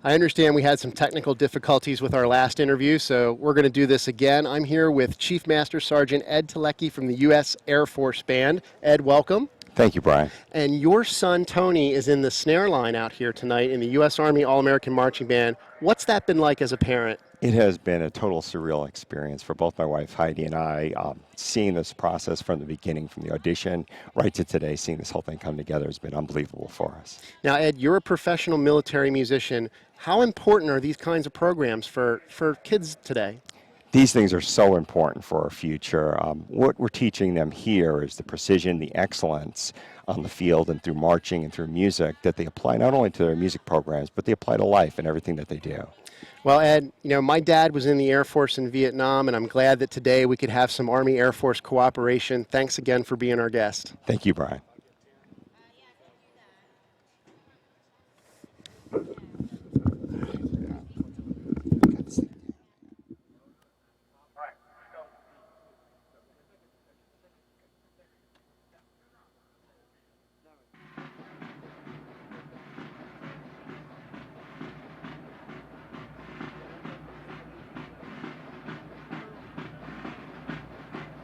I understand we had some technical difficulties with our last interview, so we're going to do this again. I'm here with Chief Master Sergeant Ed Telecki from the U.S. Air Force Band. Ed, welcome. Thank you, Brian. And your son, Tony, is in the snare line out here tonight in the U.S. Army All-American Marching Band. What's that been like as a parent? It has been a total surreal experience for both my wife Heidi and I. Seeing this process from the beginning, from the audition right to today, seeing this whole thing come together has been unbelievable for us. Now, Ed, you're a professional military musician. How important are these kinds of programs for kids today? These things are so important for our future. What we're teaching them here is the precision, the excellence on the field and through marching and through music that they apply not only to their music programs, but they apply to life and everything that they do. Well, Ed, you know, my dad was in the Air Force in Vietnam, and I'm glad that today we could have some Army Air Force cooperation. Thanks again for being our guest. Thank you, Brian.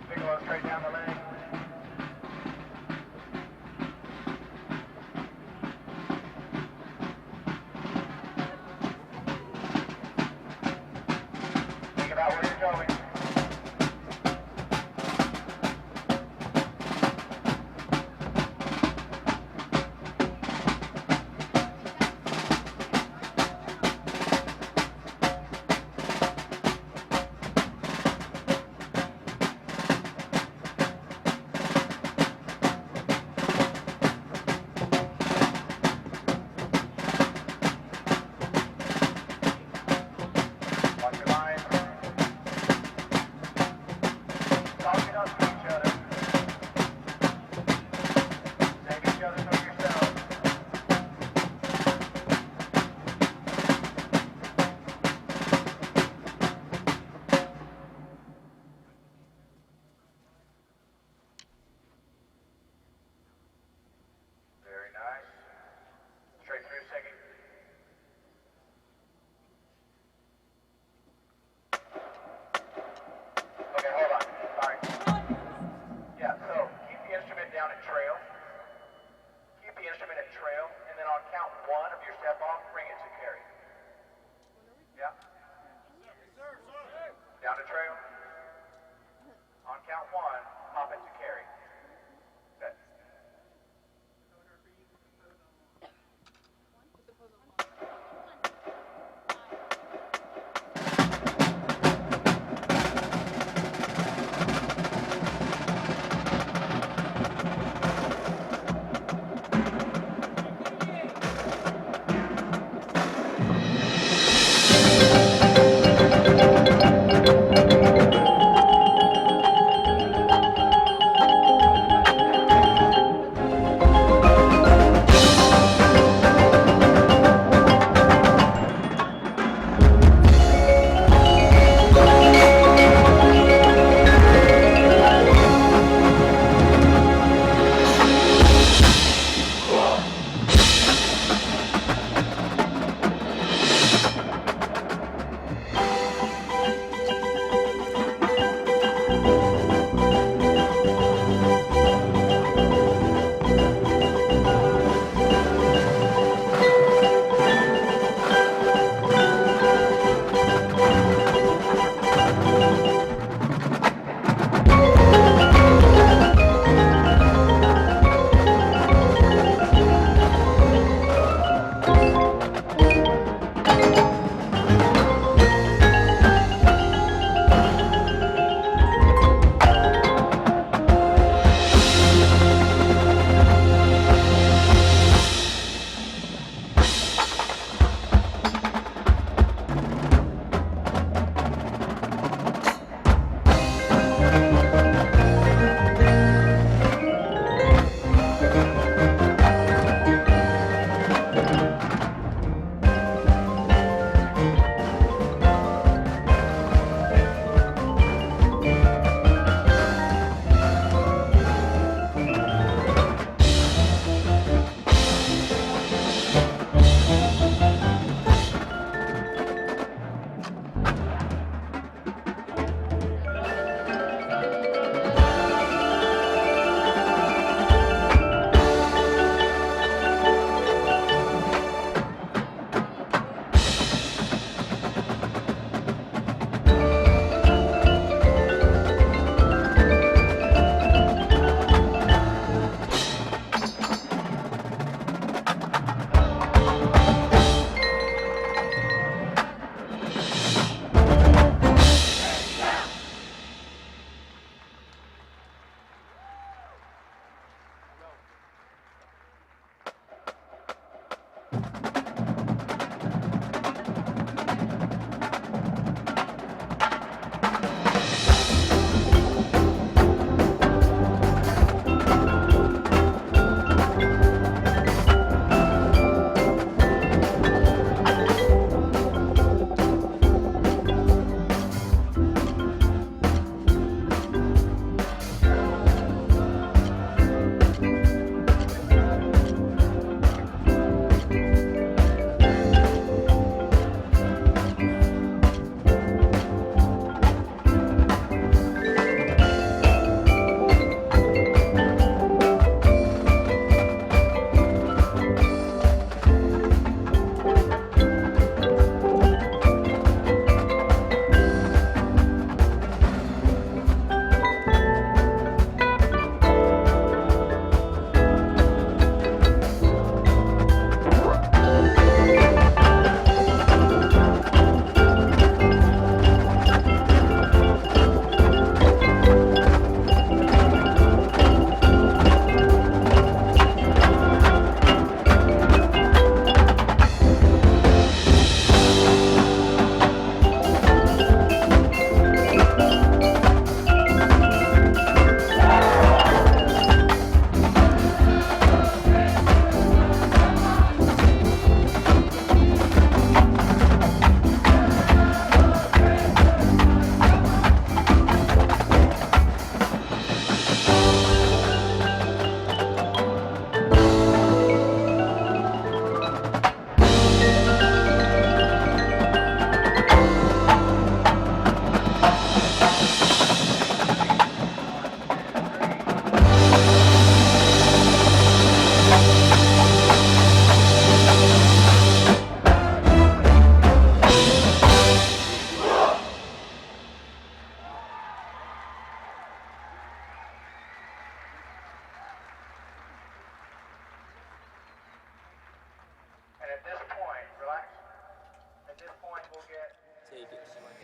Piccolo straight down the leg.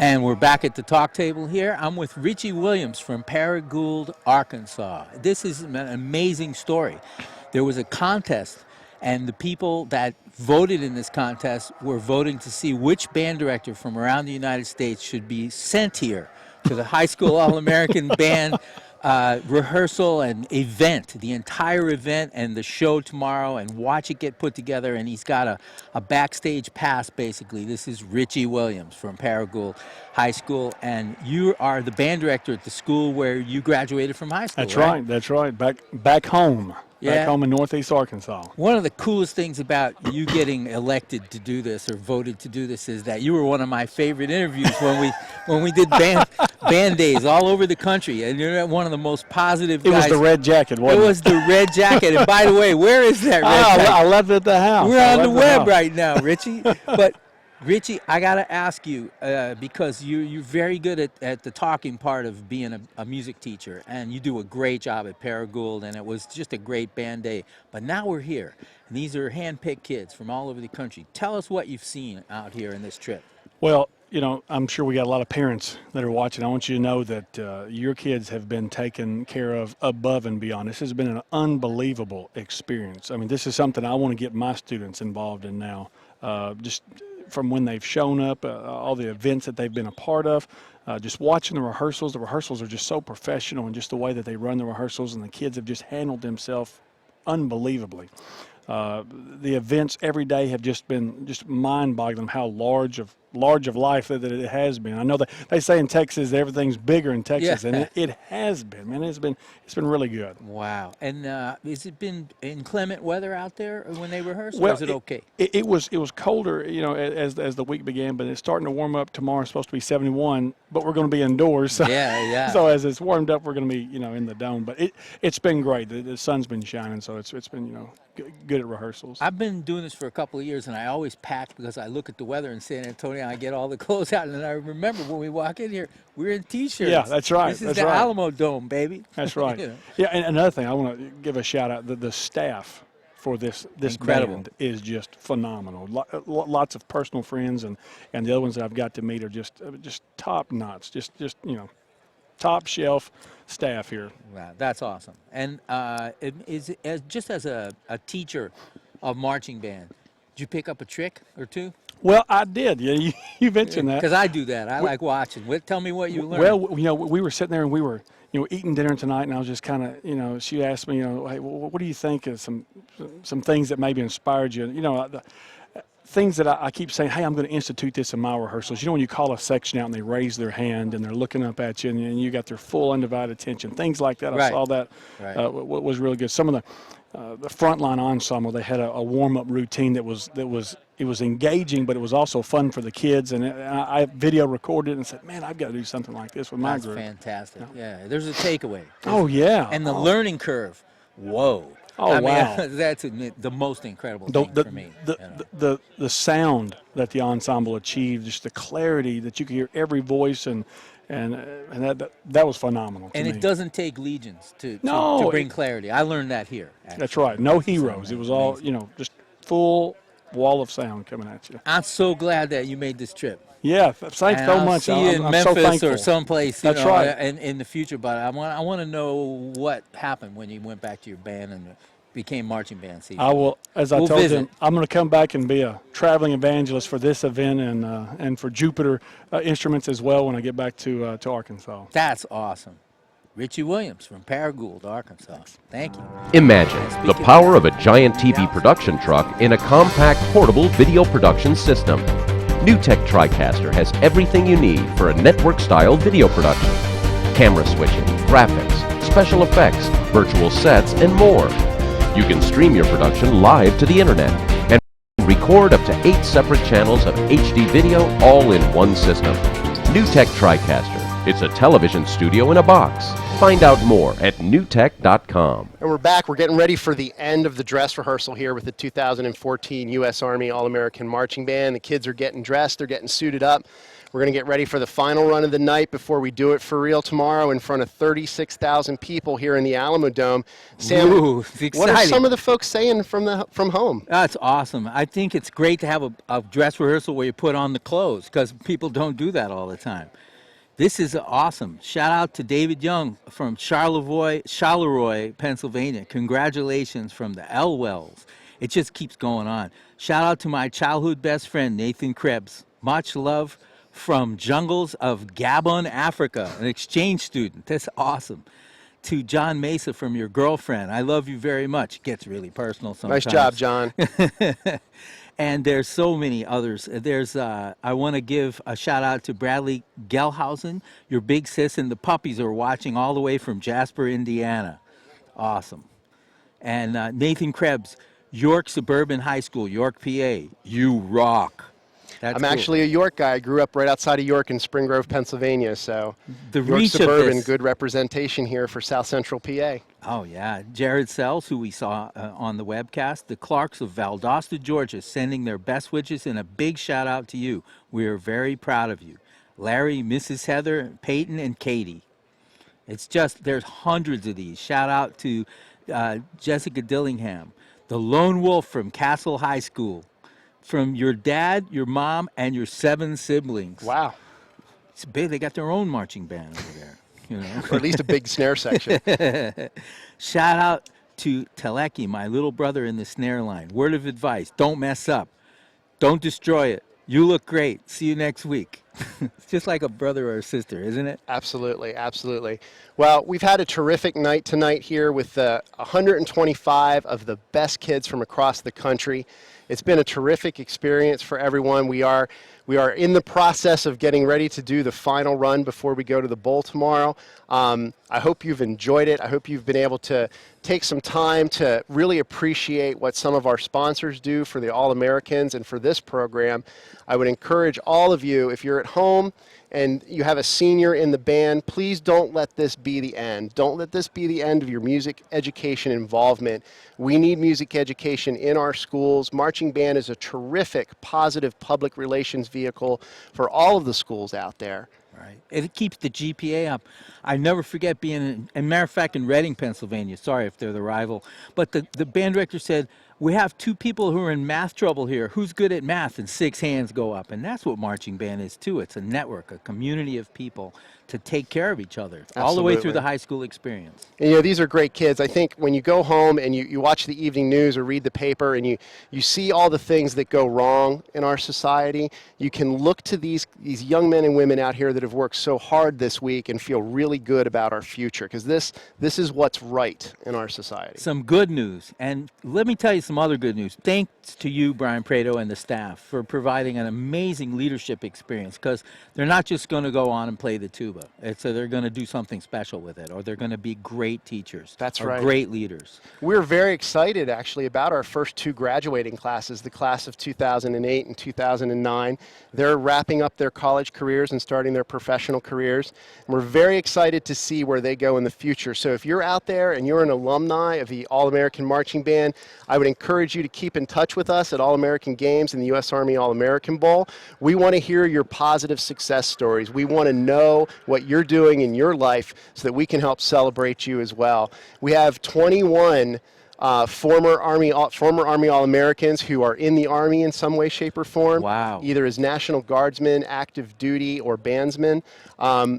And we're back at the talk table here. I'm with Richie Williams from Paragould, Arkansas. This is an amazing story. There was a contest, and the people that voted in this contest were voting to see which band director from around the United States should be sent here to the High School All-American Band rehearsal and event, the entire event and the show tomorrow, and watch it get put together. And he's got a backstage pass, basically. This is Richie Williams from Paragould High School, and you are the band director at the school where you graduated from high school. That's right. That's right. Back home. Yeah. Back home in Northeast Arkansas. One of the coolest things about you getting elected to do this or voted to do this is that you were one of my favorite interviews when we did band days all over the country, and you're one of the most positive guys. It was the red jacket, wasn't it? It was the red jacket. And by the way, where is that red jacket? I left it at the house. We're on the web right now, Richie. But Richie, I got to ask you, because you're very good at the talking part of being a music teacher, and you do a great job at Paragould, and it was just a great band day. But now we're here, and these are hand-picked kids from all over the country. Tell us what you've seen out here in this trip. Well, you know, I'm sure we got a lot of parents that are watching. I want you to know that your kids have been taken care of above and beyond. This has been an unbelievable experience. I mean, this is something I want to get my students involved in now. Just from when they've shown up, all the events that they've been a part of, just watching the rehearsals. The rehearsals are just so professional, and just the way that they run the rehearsals, and the kids have just handled themselves unbelievably. The events every day have just been mind-boggling how large of life that it has been. I know that they say in Texas everything's bigger in Texas, Yeah. and it has been, man. It's been really good. Wow. And has it been inclement weather out there when they rehearse, or Well, is it okay? It was colder, you know, as the week began, but it's starting to warm up. Tomorrow it's supposed to be 71, but we're going to be indoors. So, Yeah. So as it's warmed up, we're going to be, you know, in the dome. But it's been great. The sun's been shining, so it's been, you know, good at rehearsals. I've been doing this for a couple of years, and I always pack because I look at the weather in San Antonio, and I get all the clothes out, and I remember when we walk in here, we're in T-shirts. Yeah, that's right. This is that's the right. Alamo Dome, baby. That's right. You know. Yeah, and another thing, I want to give a shout out. The staff for this Incredible. band is just phenomenal. Lots of personal friends, and the other ones that I've got to meet are just top notch. Just you know, top shelf staff here. Wow, that's awesome. And just as a teacher of marching band, Did you pick up a trick or two? Well, I did. Yeah, you mentioned that. Because I do that. I like watching. Tell me what you learned. Well, you know, we were sitting there and we were, you know, eating dinner tonight, and I was just kind of, you know, she asked me, you know, hey, what do you think of some things that maybe inspired you? You know, things that I keep saying, hey, I'm going to institute this in my rehearsals. You know, when you call a section out and they raise their hand and they're looking up at you and you got their full undivided attention, things like that. I saw that was really good. Some of the frontline ensemble, they had a warm-up routine that was it was engaging, but it was also fun for the kids. And I video recorded it and said, man, I've got to do something like this with my group. That's fantastic. Yeah, there's a takeaway. Oh, yeah. And the learning curve. Whoa. Oh, I mean, wow. That's the most incredible thing for me. The sound that the ensemble achieved, just the clarity that you could hear every voice, and that was phenomenal to and me. It doesn't take legions to bring clarity. I learned that here. Actually. That's right. No heroes. It was all, you know, just full wall of sound coming at you. I'm so glad that you made this trip. Yeah, thanks so much. See you in I'm Memphis so thankful. or someplace. That's right. In the future, but I want to know what happened when you went back to your band and became marching band season. I will, as I told him, I'm going to come back and be a traveling evangelist for this event and for Jupiter Instruments as well when I get back to Arkansas. That's awesome. Richie Williams from Paragould, Arkansas. Thank you. Imagine the power of a giant TV production truck in a compact portable video production system. NewTek TriCaster has everything you need for a network-style video production. Camera switching, graphics, special effects, virtual sets, and more. You can stream your production live to the internet and record up to 8 separate channels of HD video all in one system. NewTek TriCaster. It's a television studio in a box. Find out more at newtek.com. And we're back. We're getting ready for the end of the dress rehearsal here with the 2014 U.S. Army All-American Marching Band. The kids are getting dressed. They're getting suited up. We're going to get ready for the final run of the night before we do it for real tomorrow in front of 36,000 people here in the Alamo Dome. Sam, what are some of the folks saying from home? That's awesome. I think it's great to have a dress rehearsal where you put on the clothes because people don't do that all the time. This is awesome. Shout out to David Young from Charleroi, Pennsylvania. Congratulations from the Elwells. It just keeps going on. Shout out to my childhood best friend, Nathan Krebs. Much love from jungles of Gabon, Africa, an exchange student. That's awesome. To John Mesa from your girlfriend. I love you very much. It gets really personal sometimes. Nice job, John. And there's so many others. I want to give a shout out to Bradley Gelhausen, your big sis, and the puppies are watching all the way from Jasper, Indiana. Awesome. And Nathan Krebs, York Suburban High School, York, PA. You rock. I'm actually a York guy. I grew up right outside of York in Spring Grove, Pennsylvania. So the York reach Suburban, of this, good representation here for South Central PA. Oh, yeah. Jared Sells, who we saw on the webcast. The Clarks of Valdosta, Georgia, sending their best wishes and a big shout out to you. We are very proud of you. Larry, Mrs. Heather, Peyton, and Katie. It's just, there's hundreds of these. Shout out to Jessica Dillingham. The Lone Wolf from Castle High School. From your dad, your mom, and your 7 siblings. Wow. It's big. They got their own marching band over there. You know? Or at least a big snare section. Shout out to Teleki, my little brother in the snare line. Word of advice, don't mess up. Don't destroy it. You look great. See you next week. It's just like a brother or a sister, isn't it? Absolutely, absolutely. Well, we've had a terrific night tonight here with 125 of the best kids from across the country. It's been a terrific experience for everyone. We are in the process of getting ready to do the final run before we go to the bowl tomorrow. I hope you've enjoyed it. I hope you've been able to take some time to really appreciate what some of our sponsors do for the All-Americans and for this program. I would encourage all of you, if you're at home and you have a senior in the band, please don't let this be the end. Don't let this be the end of your music education involvement. We need music education in our schools. Marching band is a terrific, positive public relations vehicle for all of the schools out there. Right. It keeps the GPA up. I never forget being, as a matter of fact, in Reading, Pennsylvania. Sorry if they're the rival. But the band director said, We have two people who are in math trouble here. Who's good at math? And 6 hands go up. And that's what marching band is too. It's a network, a community of people to take care of each other all the way through the Absolutely. high school experience. And, you know, these are great kids. I think when you go home and you watch the evening news or read the paper and you see all the things that go wrong in our society, you can look to these young men and women out here that have worked so hard this week and feel really good about our future, because this is what's right in our society. Some good news. And let me tell you some other good news. Thanks to you, Brian Prado, and the staff for providing an amazing leadership experience, because they're not just going to go on and play the tuba. They're going to do something special with it, or they're going to be great teachers. That's or right. great leaders. We're very excited, actually, about our first 2 graduating classes, the class of 2008 and 2009. They're wrapping up their college careers and starting their professional careers. And we're very excited to see where they go in the future. So if you're out there and you're an alumni of the All-American Marching Band, I would encourage you to keep in touch with us at All-American Games and the U.S. Army All-American Bowl. We want to hear your positive success stories. We want to know what you're doing in your life so that we can help celebrate you as well. We have 21 former Army All-Americans who are in the Army in some way, shape, or form. Wow. Either as National Guardsmen, active duty, or bandsmen.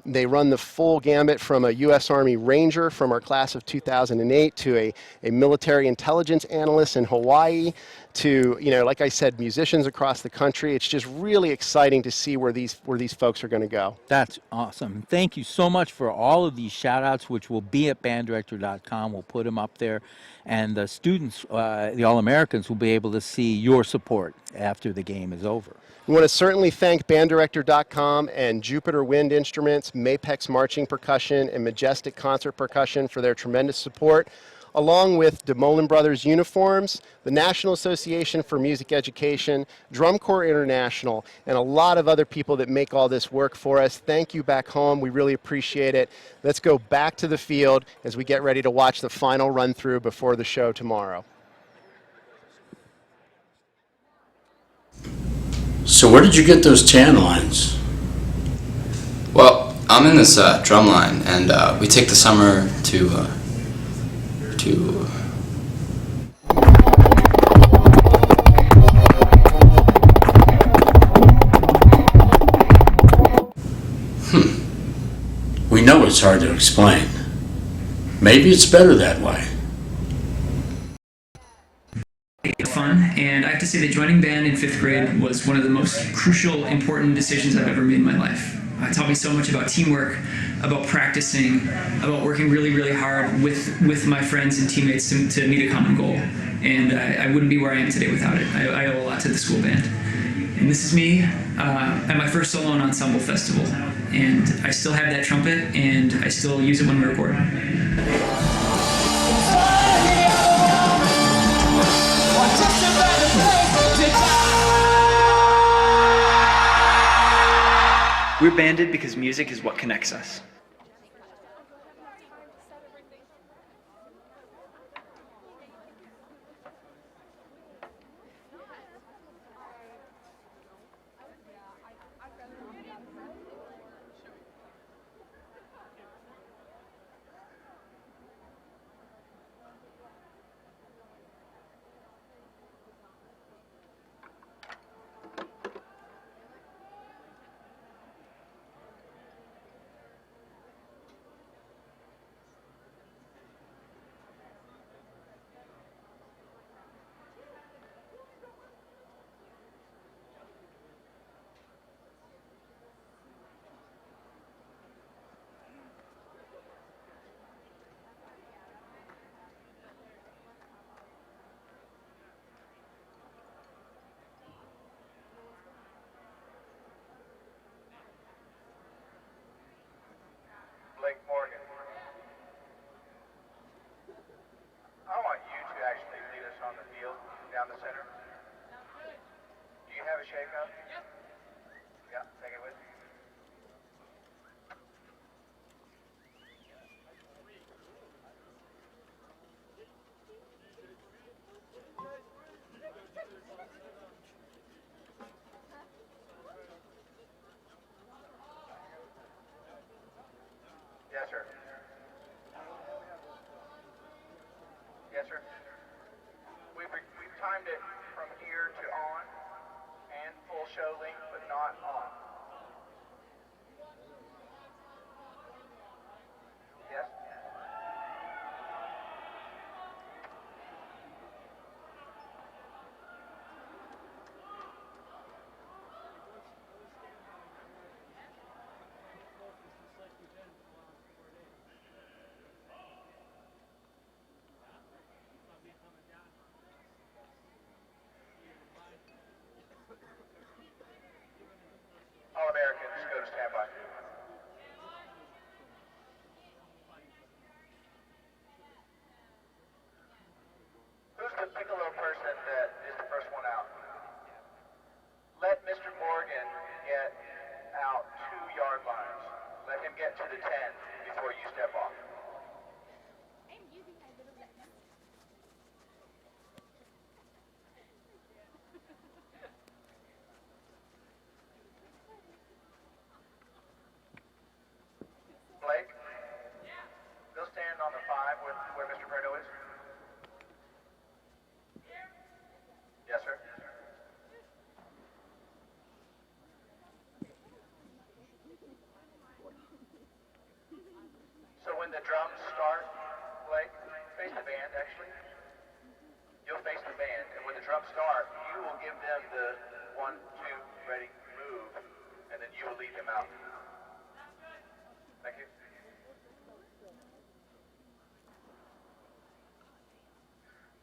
They run the full gambit from a U.S. Army Ranger from our class of 2008 to a military intelligence analyst in Hawaii to, you know, like I said, musicians across the country. It's just really exciting to see where these folks are going to go. That's awesome. Thank you so much for all of these shout outs, which will be at banddirector.com. We'll put them up there. And the students, the All-Americans, will be able to see your support after the game is over. We want to certainly thank banddirector.com and Jupiter Wind Instruments, Mapex Marching Percussion, and Majestic Concert Percussion for their tremendous support, along with DeMolin Brothers Uniforms, the National Association for Music Education, Drum Corps International, and a lot of other people that make all this work for us. Thank you back home. We really appreciate it. Let's go back to the field as we get ready to watch the final run-through before the show tomorrow. So where did you get those tan lines? Well, I'm in this drum line, and we take the summer to We know it's hard to explain. Maybe it's better that way. Fun, and I have to say that joining band in 5th grade was one of the most crucial, important decisions I've ever made in my life. It taught me so much about teamwork, about practicing, about working really, really hard with my friends and teammates to meet a common goal. And I wouldn't be where I am today without it. I owe a lot to the school band. And this is me at my first solo and ensemble festival. And I still have that trumpet, and I still use it when we record. We're banded because music is what connects us. Yes, sir. Yes, sir. We've timed it from here to on and full show length, but not on. Yes? All Americans, go to standby. Who's the piccolo person that is the first one out? Let Mr. Morgan get out 2 yard lines. Let him get to the 10 before you step off. Blake, go stand on the 5 where Mr. Prado is. Yes, sir. So when the drums start, Blake, face the band actually. You'll face the band, and when the drums start, you will give them the 1, 2, ready, move, and then you will lead them out. Thank you.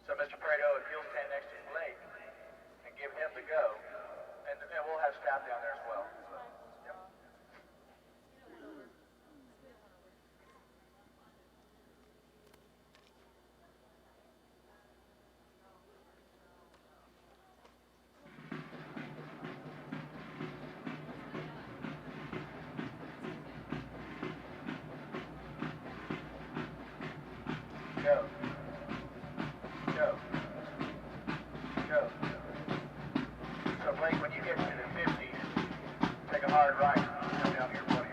So Mr. Prado, if you'll stand next to Blake and give him the go, and we'll have staff down there as well. Yep. Go. Go. Go. So Blake, when you get to the 50s, take a hard right. Come down to your podium.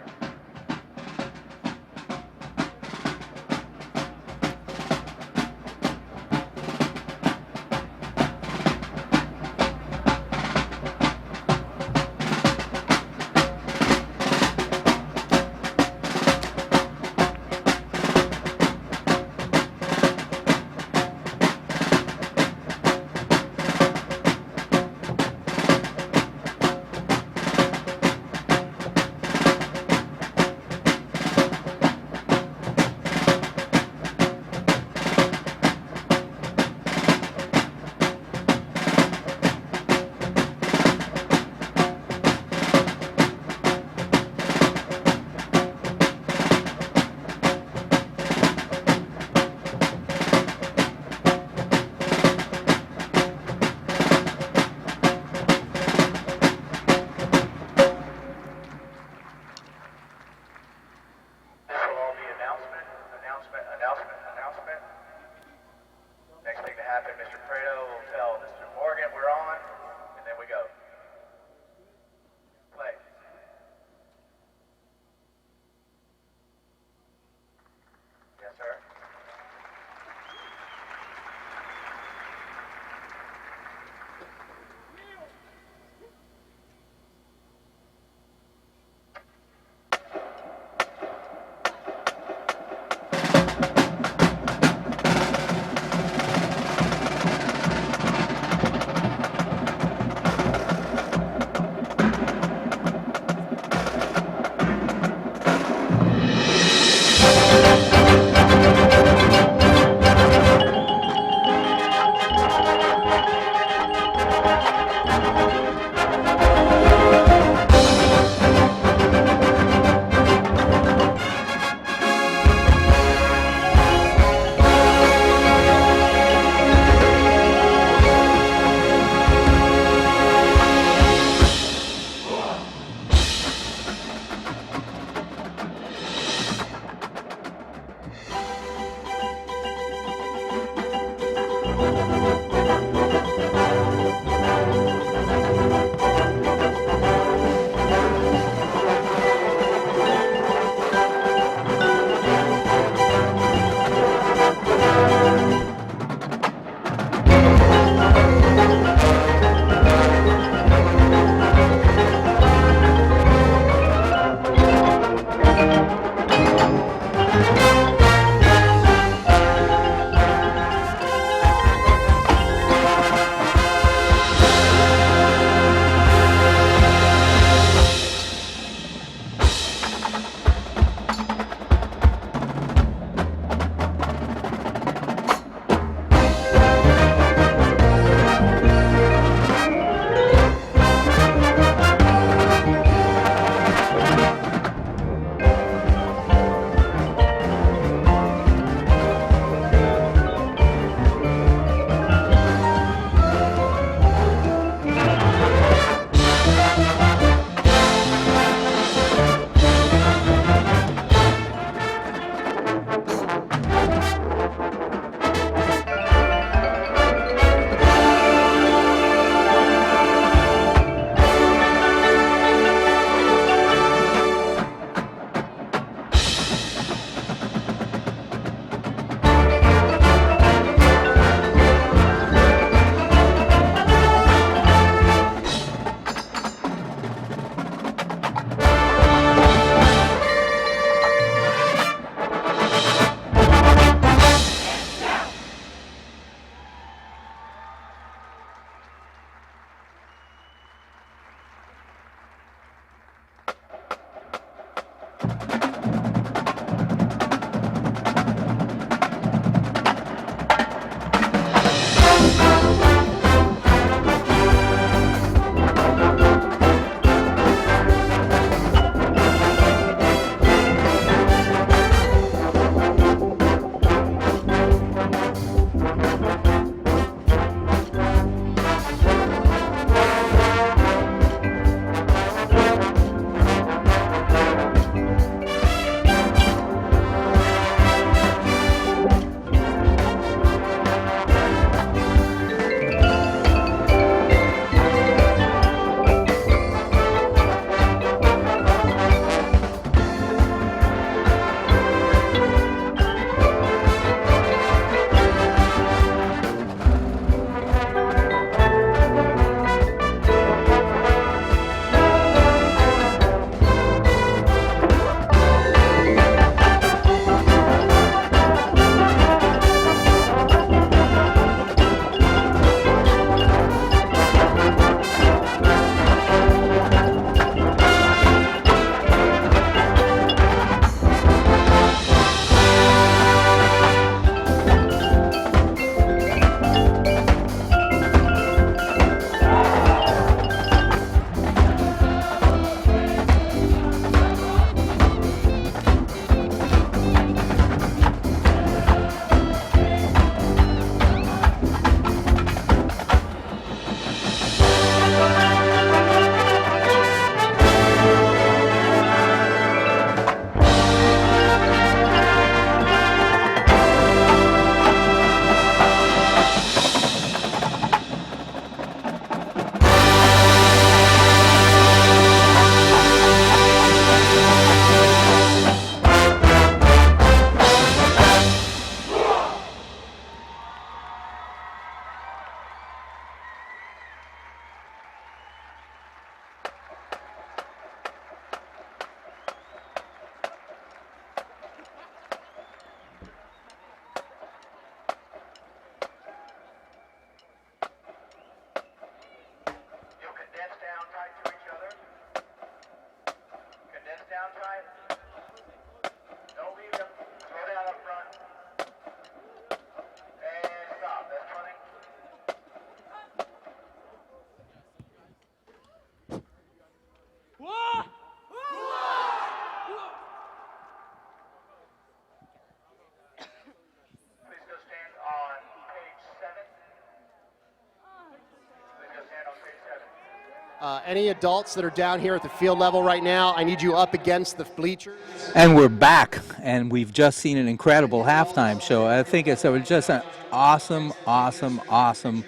Any adults that are down here at the field level right now, I need you up against the bleachers. And we're back, and we've just seen an incredible halftime show. I think it's just an awesome, awesome, awesome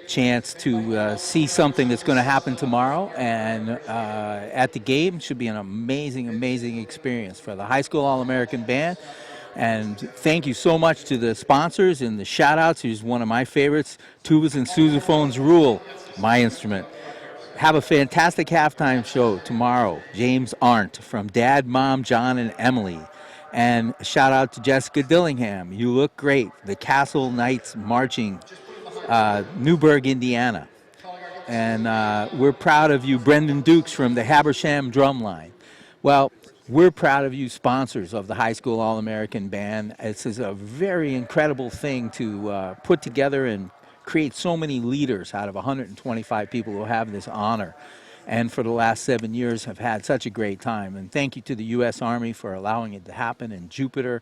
chance to see something that's going to happen tomorrow. And at the game should be an amazing, amazing experience for the High School All-American Band. And thank you so much to the sponsors and the shout-outs. Here's one of my favorites, Tubas and Sousaphones Rule, my instrument. Have a fantastic halftime show tomorrow. James Arndt from Dad, Mom, John, and Emily. And shout out to Jessica Dillingham. You look great. The Castle Knights Marching, Newburgh, Indiana. And we're proud of you, Brendan Dukes from the Habersham Drumline. Well, we're proud of you, sponsors of the High School All-American Band. This is a very incredible thing to put together and create so many leaders out of 125 people who have this honor. And for the last 7 years have had such a great time. And thank you to the U.S. Army for allowing it to happen, and Jupiter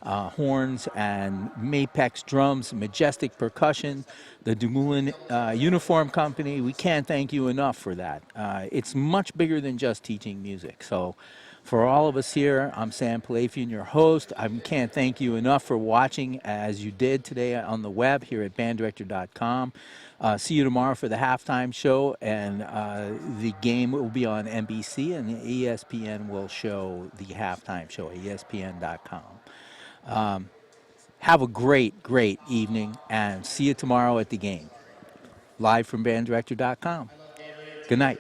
Horns and Mapex Drums, Majestic Percussion, the Dumoulin Uniform Company. We can't thank you enough for that. It's much bigger than just teaching music. So for all of us here, I'm Sam Palafian, your host. I can't thank you enough for watching as you did today on the web here at banddirector.com. See you tomorrow for the halftime show, and the game will be on NBC, and ESPN will show the halftime show at ESPN.com. Have a great, great evening, and see you tomorrow at the game. Live from banddirector.com. Good night.